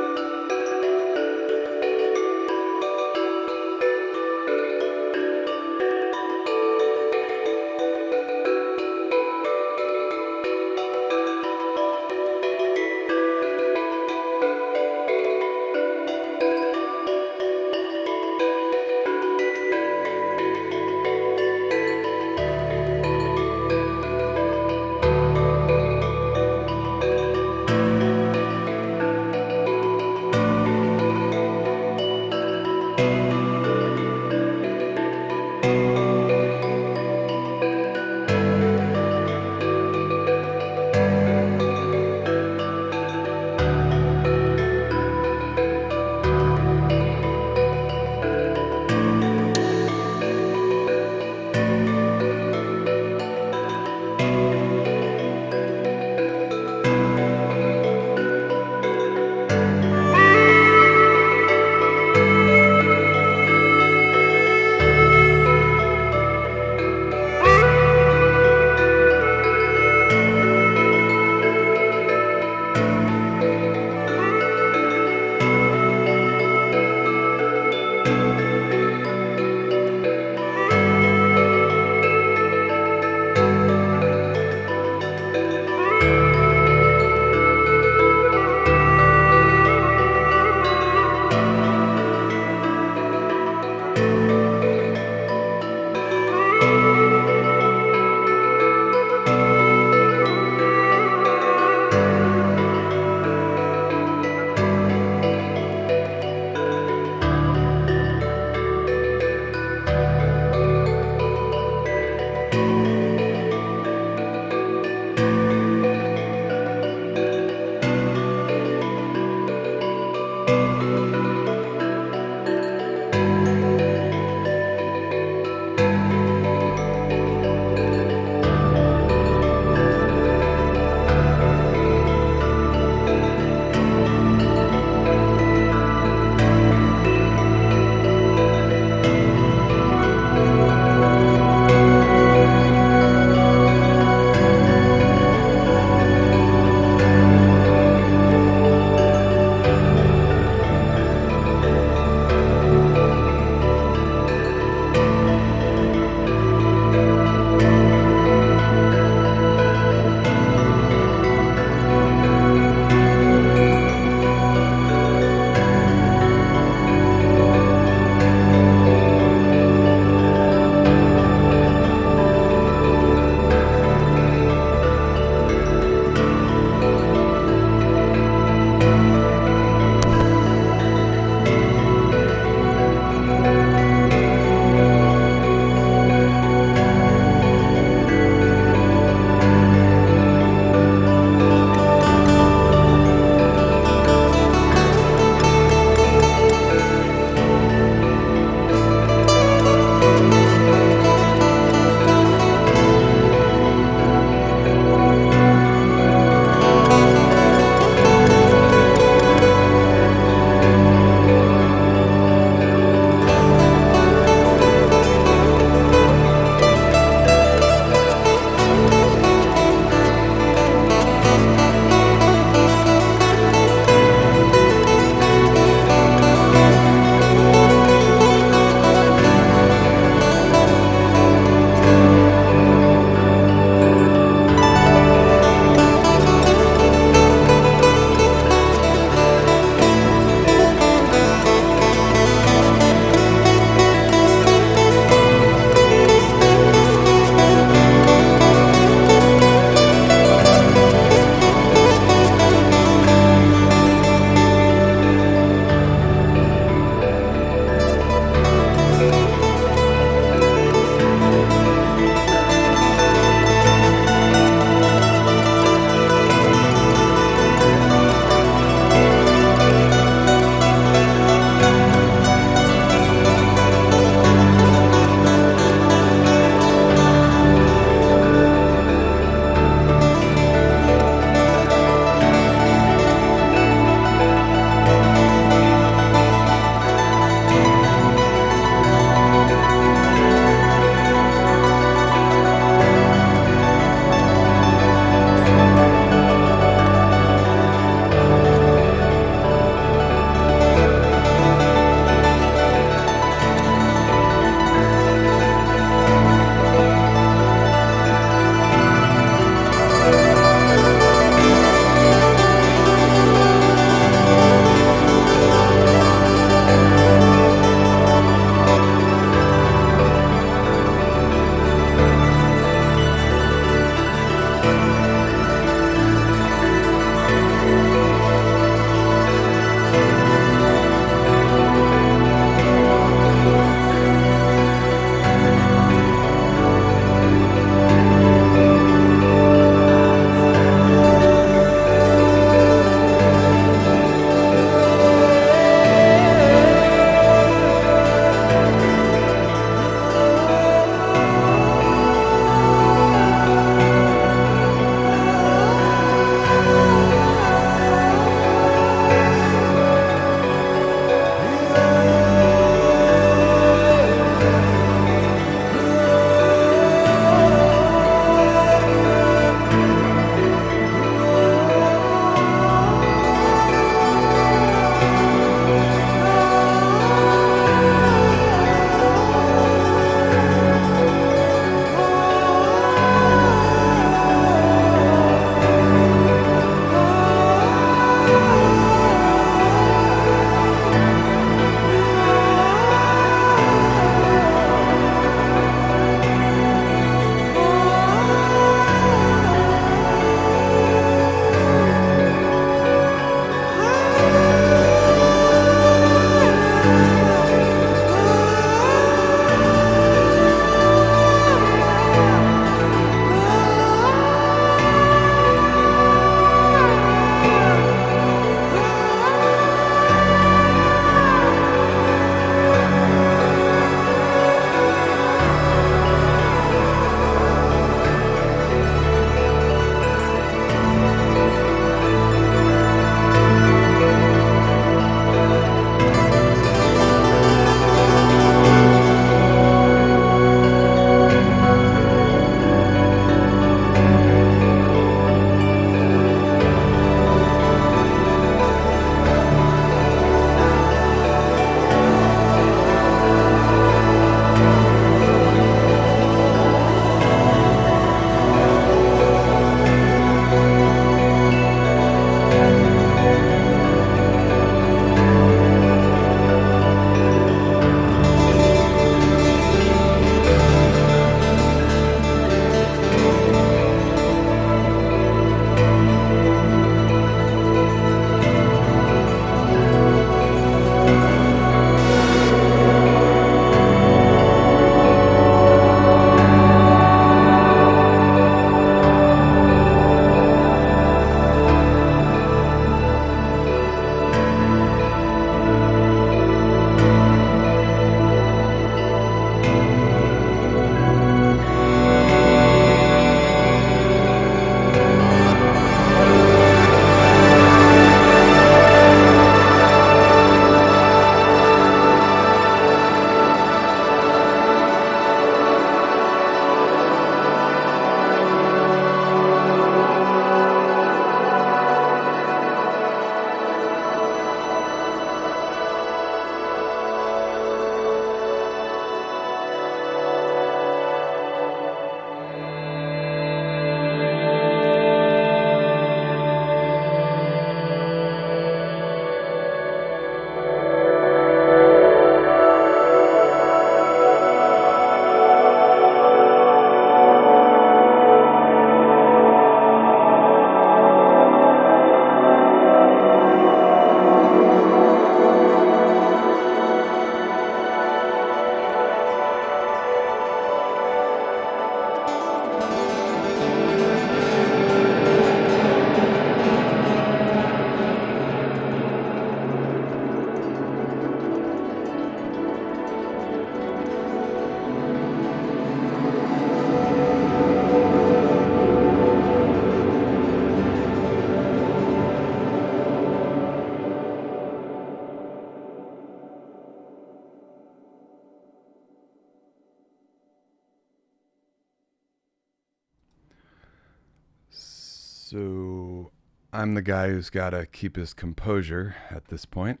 So I'm the guy who's got to keep his composure at this point.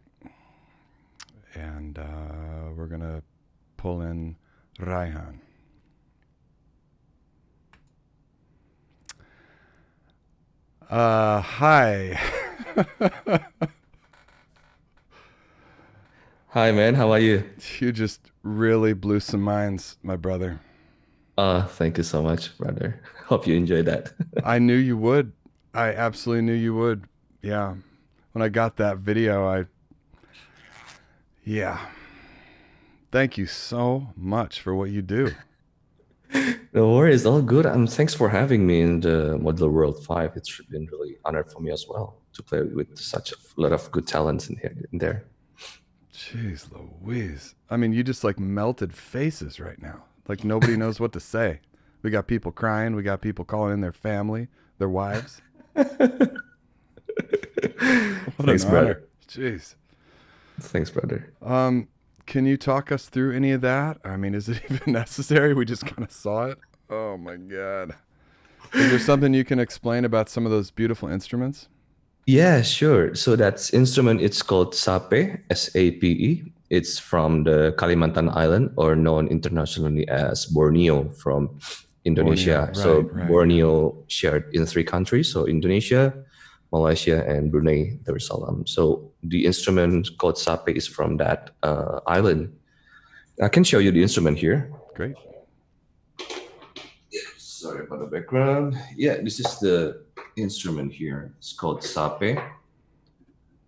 And we're going to pull in Raihan. Hi. Hi, man. How are you? You just really blew some minds, my brother. Thank you so much, brother. Hope you enjoyed that. I knew you would. I absolutely knew you would. Yeah. When I got that video, yeah. Thank you so much for what you do. No worries, all good. Thanks for having me in the Modular World 5. It's been really honored for me as well to play with such a lot of good talents in there. Jeez Louise. I mean, you just like melted faces right now. Like nobody knows what to say. We got people crying. We got people calling in their family, their wives. Thanks, brother. Jeez. Thanks, brother. Can you talk us through any of that? I mean, is it even necessary? We just kind of saw it. Oh my God. Is there something you can explain about some of those beautiful instruments? Yeah, sure. So that's instrument, it's called Sape, S-A-P-E. It's from the Kalimantan Island, or known internationally as Borneo, from Indonesia. Borneo, right, Borneo shared in 3 countries, so Indonesia, Malaysia, and Brunei Darussalam. So the instrument called Sape is from that island. I can show you the instrument here. Great. Yeah, sorry about the background. Yeah, this is the instrument here. It's called Sape.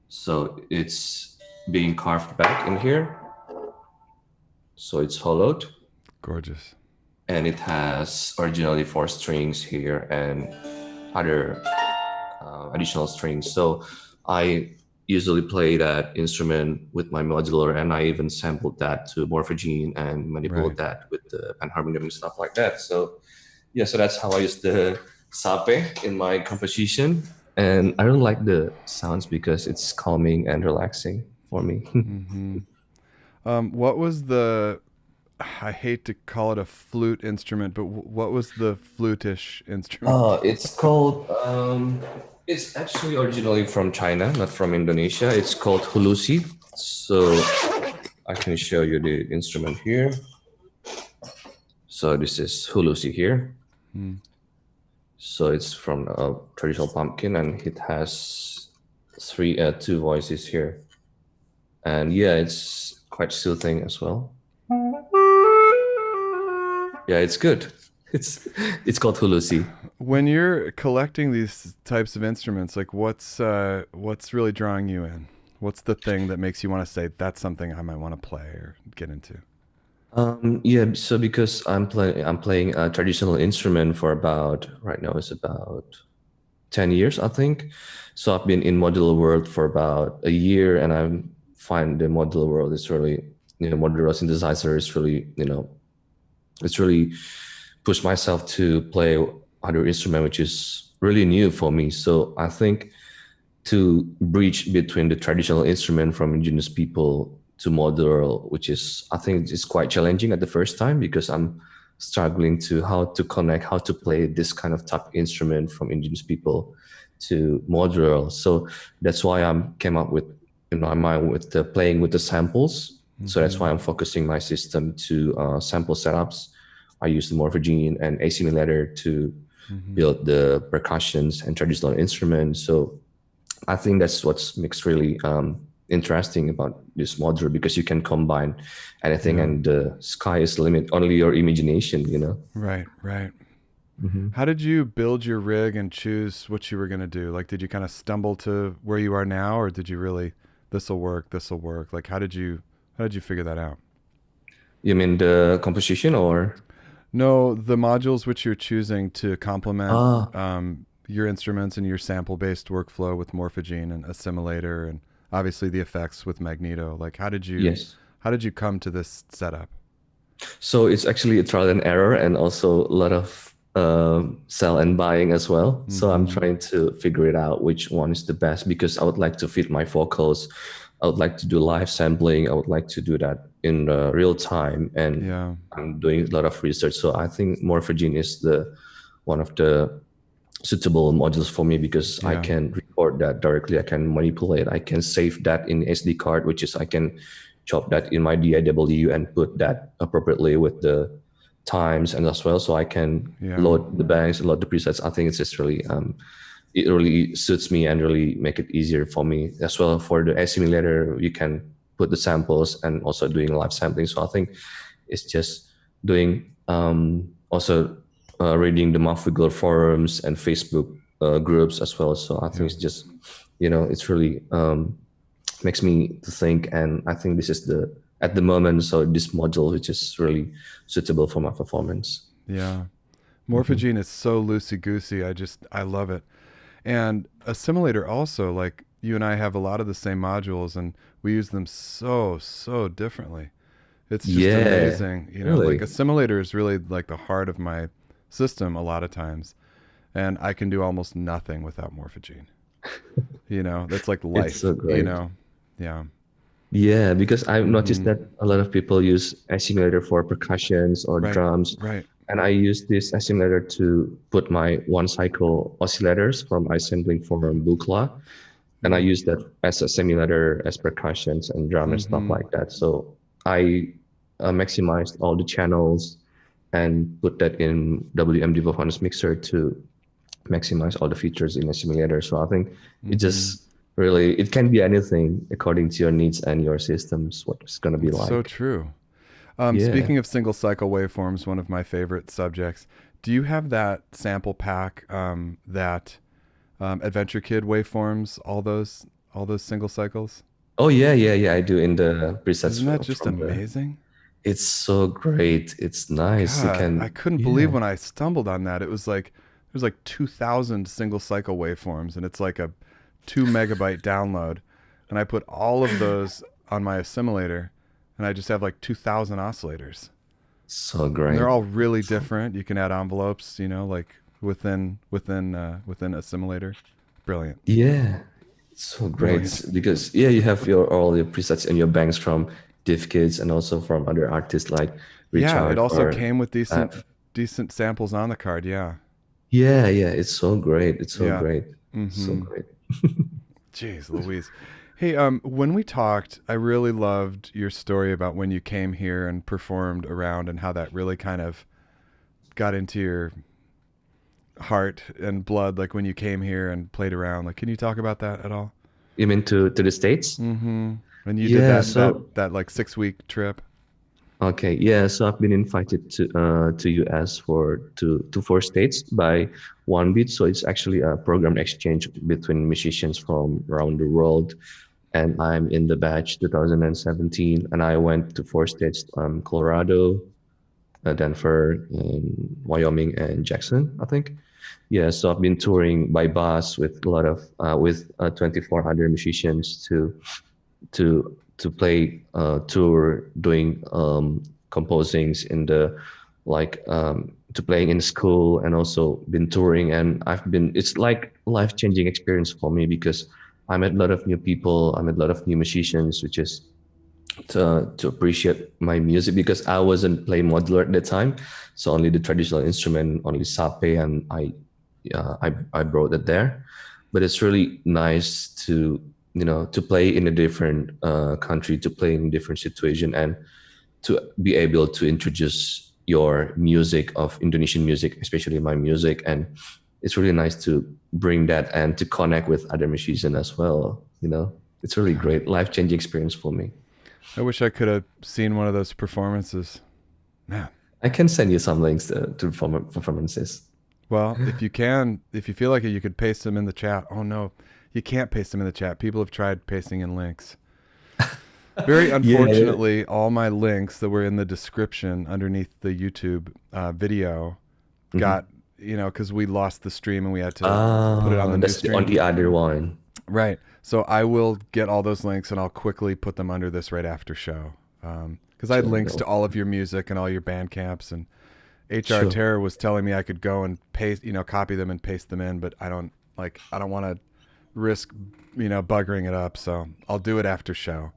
So it's being carved back in here. So it's hollowed. Gorgeous. And it has originally 4 strings here and other additional strings. So I usually play that instrument with my modular, and I even sampled that to morphogene and manipulate that with the panharmonium and stuff like that. So yeah, so that's how I use the Sape in my composition. And I really like the sounds because it's calming and relaxing for me. Mm-hmm. What was I hate to call it a flute instrument, but what was the flutish instrument? It's called, it's actually originally from China, not from Indonesia. It's called hulusi. So I can show you the instrument here. So this is hulusi here. So it's from a traditional pumpkin, and it has 2 voices here. And yeah, it's quite soothing as well. Yeah, it's good. It's called hulusi. When you're collecting these types of instruments, like what's really drawing you in? What's the thing that makes you want to say that's something I might want to play or get into? Yeah, so because I'm playing a traditional instrument for right now it's about 10 years, I think. So I've been in modular world for about a year, and I find the modular world is really, modular synthesizer is really, it's really pushed myself to play other instrument, which is really new for me. So I think to bridge between the traditional instrument from indigenous people to modular, which is, I think it's quite challenging at the first time, because I'm struggling to how to connect, how to play this kind of type instrument from indigenous people to modular. So that's why I came up with, in my mind, with the playing with the samples. So that's why I'm focusing my system to sample setups. I use the morphogene and assimulator to build the percussions and traditional instruments. So I think that's what makes really interesting about this modular, because you can combine anything, and the sky is the limit, only your imagination, Right. How did you build your rig and choose what you were going to do? Like, did you kind of stumble to where you are now, or did you really, this'll work? Like, how did you figure that out? You mean the composition, or? No, the modules which you're choosing to complement your instruments and your sample-based workflow with morphogene and assimilator, and obviously the effects with magneto. Like, how did you come to this setup? So it's actually a trial and error, and also a lot of sell and buying as well. So I'm trying to figure it out which one is the best, because I would like to fit my vocals. I would like to do live sampling. I would like to do that in real time, and I'm doing a lot of research. So I think morphogene is one of the suitable modules for me because I Yeah. can record that directly. I can manipulate. I can save that in SD card, which is I can chop that in my DAW and put that appropriately with the times and as well. So I can Yeah. load the banks, load the presets. I think it's just really, it really suits me and really make it easier for me as well. For the assimilator, you can put the samples and also doing live sampling. So I think it's just doing also reading the Mafigler forums and Facebook groups as well. So I think it's just, it's really makes me to think, and I think this is the at the moment. So this module which is really suitable for my performance. Yeah. Morphogene is so loosey goosey. I love it. And Assimilator also, like you and I have a lot of the same modules, and we use them so differently. It's just amazing. really. Like Assimilator is really like the heart of my system a lot of times. And I can do almost nothing without Morphogene. That's like life, It's so great. Yeah. Yeah, because I've noticed that a lot of people use assimilator for percussions or Right. drums. Right. And I use this assimilator to put my one cycle oscillators from iSampling from buchla. And I use that as a simulator, as percussions and drum and stuff like that. So I maximized all the channels and put that in WMD performance mixer to maximize all the features in a simulator. So I think it just really, it can be anything according to your needs and your systems, what it's going to be like. So true. Yeah. Speaking of single cycle waveforms, one of my favorite subjects, do you have that sample pack, that Adventure Kid waveforms, all those single cycles? Oh yeah, I do in the presets. Isn't that just from amazing? It's so great. It's nice. You God, can. I couldn't believe when I stumbled on that. It was like there's like 2,000 single cycle waveforms, and it's like a 2 megabyte download, and I put all of those on my assimilator, and I just have like 2,000 oscillators. So great. And they're all really different. You can add envelopes, like within assimilator. Brilliant. Yeah, it's so great. Brilliant. Because you have all your presets in your banks from div kids and also from other artists like Richard. Yeah, it also came with decent samples on the card. Yeah. Yeah, it's so great. It's so great. Mm-hmm. So great. Jeez Louise. Hey, when we talked, I really loved your story about when you came here and performed around and how that really kind of got into your heart and blood, like when you came here and played around. Like, can you talk about that at all? You mean to the States? Mm-hmm. When you did that like 6-week trip. Okay, yeah. So I've been invited to US to 4 states by One Beat. So it's actually a program exchange between musicians from around the world. And I'm in the batch 2017, and I went to 4 states: Colorado, Denver, Wyoming, and Jackson, I think. Yeah, so I've been touring by bus with a lot of 24 other musicians to play tour, doing composings in the to playing in school, and also been touring. And it's like life-changing experience for me because I met a lot of new people. I met a lot of new musicians, which is to appreciate my music, because I wasn't playing modular at the time. So only the traditional instrument, only sape, and I brought it there. But it's really nice to play in a different country, to play in a different situation, and to be able to introduce your music of Indonesian music, especially my music. And it's really nice to bring that and to connect with other musicians as well. It's really great, life-changing experience for me. I wish I could have seen one of those performances. Man. I can send you some links to performances. Well, if you feel like it, you could paste them in the chat. Oh no, you can't paste them in the chat. People have tried pasting in links. Very unfortunately, all my links that were in the description underneath the YouTube video got, because we lost the stream and we had to put it on the new stream. On the other one. Right. So I will get all those links and I'll quickly put them under this right after show. Because I had links to all of your music and all your Bandcamps, and HR Terror was telling me I could go and paste, copy them and paste them in, but I don't want to risk, buggering it up. So I'll do it after show.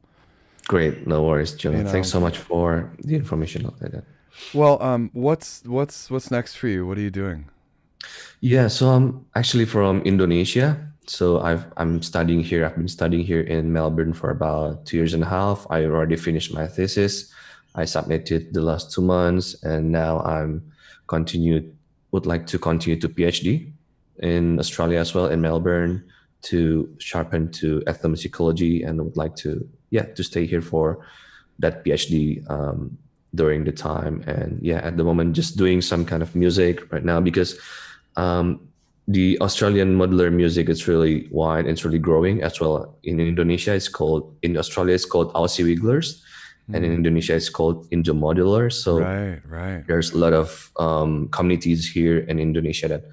Great. No worries, Joe. Thanks so much for the information. Well, what's next for you? What are you doing? Yeah, so I'm actually from Indonesia. So I'm studying here. I've been studying here in Melbourne for about 2 years and a half. I already finished my thesis. I submitted the last 2 months, and now continued would like to continue to PhD in Australia as well, in Melbourne, to sharpen to ethnomusicology, and would like to, yeah, to stay here for that PhD during the time. And yeah, at the moment, just doing some kind of music right now, because um, the Australian modular music is really wide and it's really growing as well. In Indonesia, in Australia, it's called Aussie Wigglers, and in Indonesia, it's called Indo Modular. So Right, right. there's a lot of communities here in Indonesia that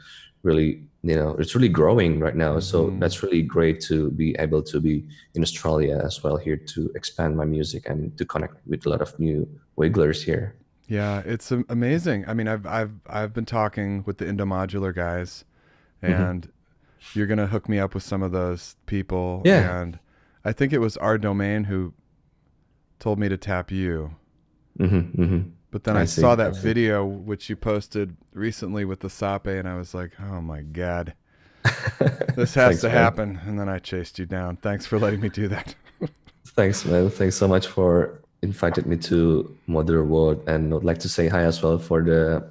really, it's really growing right now. So that's really great to be able to be in Australia as well, here to expand my music and to connect with a lot of new wigglers here. Yeah, it's amazing. I mean, I've been talking with the Indomodular guys, Mm-hmm. and you're gonna hook me up with some of those people. Yeah. And I think it was our domain who told me to tap you. Mm-hmm. Mm-hmm. But then I I see. saw I that see. video which you posted recently with the sape, and I was like, oh my god, this has Thanks, to man. happen. And then I chased you down. Thanks for letting me do that. Thanks, man. Thanks so much for invited me to Mother World, and I'd like to say hi as well for the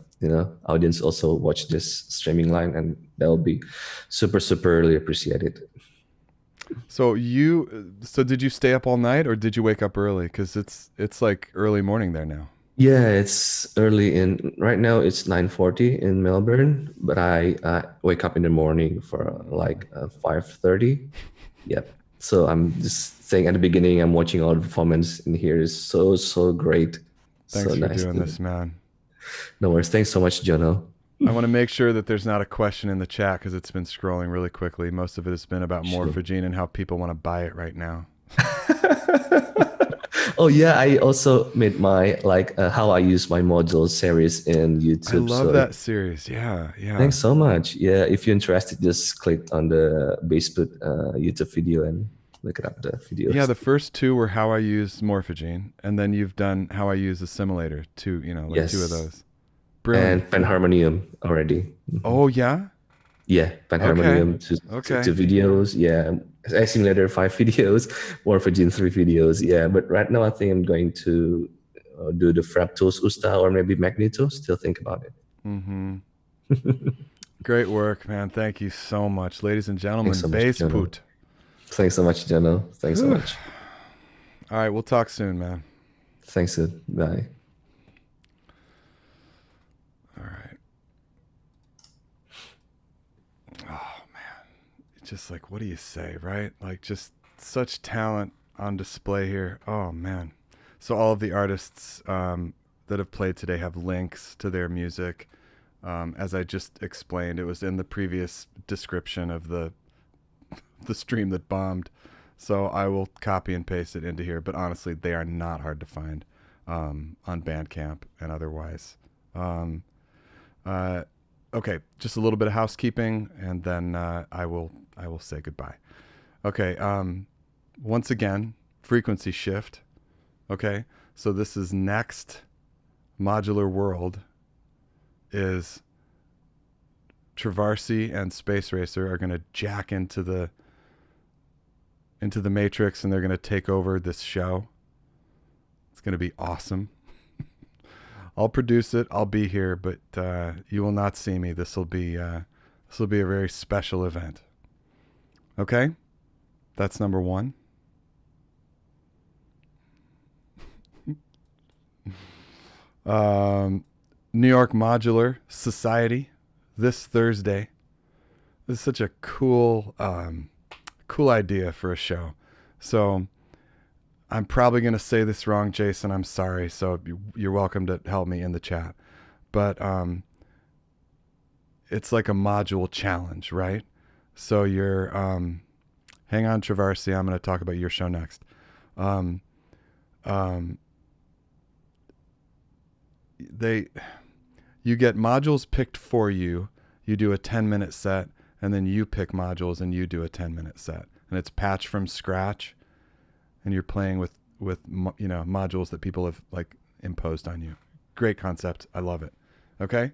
audience also watch this streaming line, and that will be super super really appreciated. So did you stay up all night or did you wake up early? Because it's like early morning there now. Yeah, it's early in right now. It's 9:40 in Melbourne, but I wake up in the morning for like 5:30. Yep. So I'm just saying at the beginning, I'm watching all the performance in here is so so great, so Thanks for nice. doing this, man. No worries. Thanks so much, Jono. I want to make sure that there's not a question in the chat because it's been scrolling really quickly. Most of it has been about Sure. Morphogene and how people want to buy it right now. Oh yeah, I also made my how I use my module series in I YouTube. love So that series. Yeah, yeah. thanks so much. Yeah, if you're interested, just click on the Baseput YouTube video and look it up the Yeah, videos. the first two were how I use Morphogene, and then you've done how I use Assimilator. Like two of Yes, those. Brilliant. and Panharmonium already. Oh yeah. Yeah, Okay. Panharmonium to Okay. videos. Yeah, Simulator 5 videos, Morphogene 3 videos. Yeah, but right now I think I'm going to do the Fraptos Usta or maybe Magneto. Still think about it. Mm-hmm. Great work, man. Thank you so much, ladies and Thanks gentlemen. so much, Jono. Baseput. Thanks so much, Jono. Thanks so Whew. much. All right, we'll talk soon, man. Thanks, dude. Bye. All right. Oh man, it's just like, what do you say, right? Like, just such talent on display here. Oh man. So all of the artists that have played today have links to their music. As I just explained, it was in the previous description of the stream that bombed. So I will copy and paste it into here. But honestly, they are not hard to find on Bandcamp and otherwise. Um, okay, just a little bit of housekeeping, and then I will say goodbye. Okay. Once again, frequency shift. Okay, so this is next modular world is Travarsi and Space Racer are going to jack into the matrix, and they're going to take over this show. It's going to be awesome. I'll produce it. I'll be here, but you will not see me. This will be a very special event. Okay, that's number one. New York Modular Society this Thursday. This is such a cool idea for a show. So I'm probably going to say this wrong, Jason. I'm sorry. So you're welcome to help me in the chat. But it's like a module challenge, right? So you're hang on, Travarsi. I'm going to talk about your show next. You get modules picked for you. You do a 10-minute set, and then you pick modules and you do a 10-minute set. And it's patched from scratch, and you're playing with modules that people have like imposed on you. Great concept. I love it. Okay?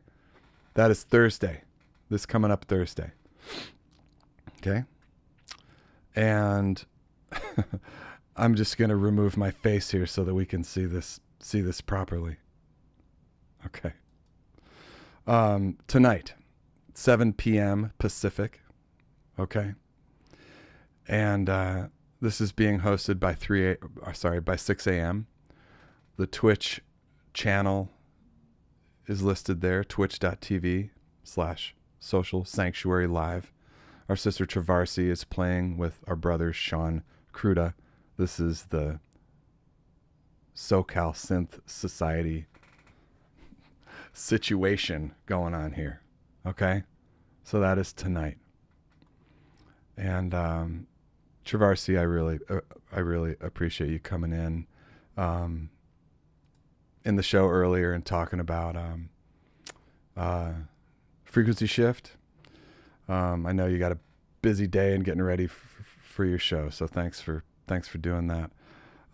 That is Thursday. this coming up Thursday. Okay. And I'm just going to remove my face here so that we can see this properly. Okay. Tonight, 7 p.m. Pacific. Okay. And this is being hosted by 6 a.m. The Twitch channel is listed there, twitch.tv/social sanctuary live. Our sister Travarsi is playing with our brother Sean Cruda. This is the SoCal Synth Society situation going on here. Okay? So that is tonight. And Travarsi, I really appreciate you coming in the show earlier and talking about frequency shift. I know you got a busy day and getting ready for your show, so thanks for doing that.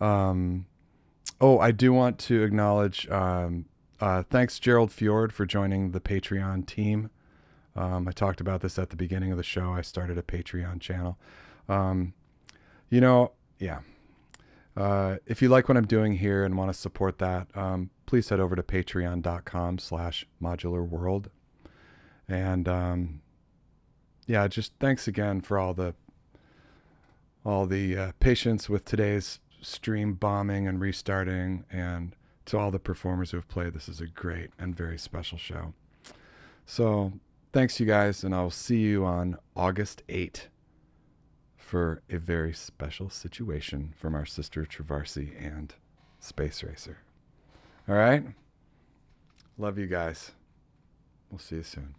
I do want to acknowledge thanks Gerald Fjord for joining the Patreon team. I talked about this at the beginning of the show. I started a Patreon channel. If you like what I'm doing here and want to support that, please head over to patreon.com/modularworld. And just thanks again for all the patience with today's stream bombing and restarting, and to all the performers who have played. This is a great and very special show. So thanks, you guys, and I'll see you on August 8th for a very special situation from our sister Travarsi and Space Racer. All right? Love you guys. We'll see you soon.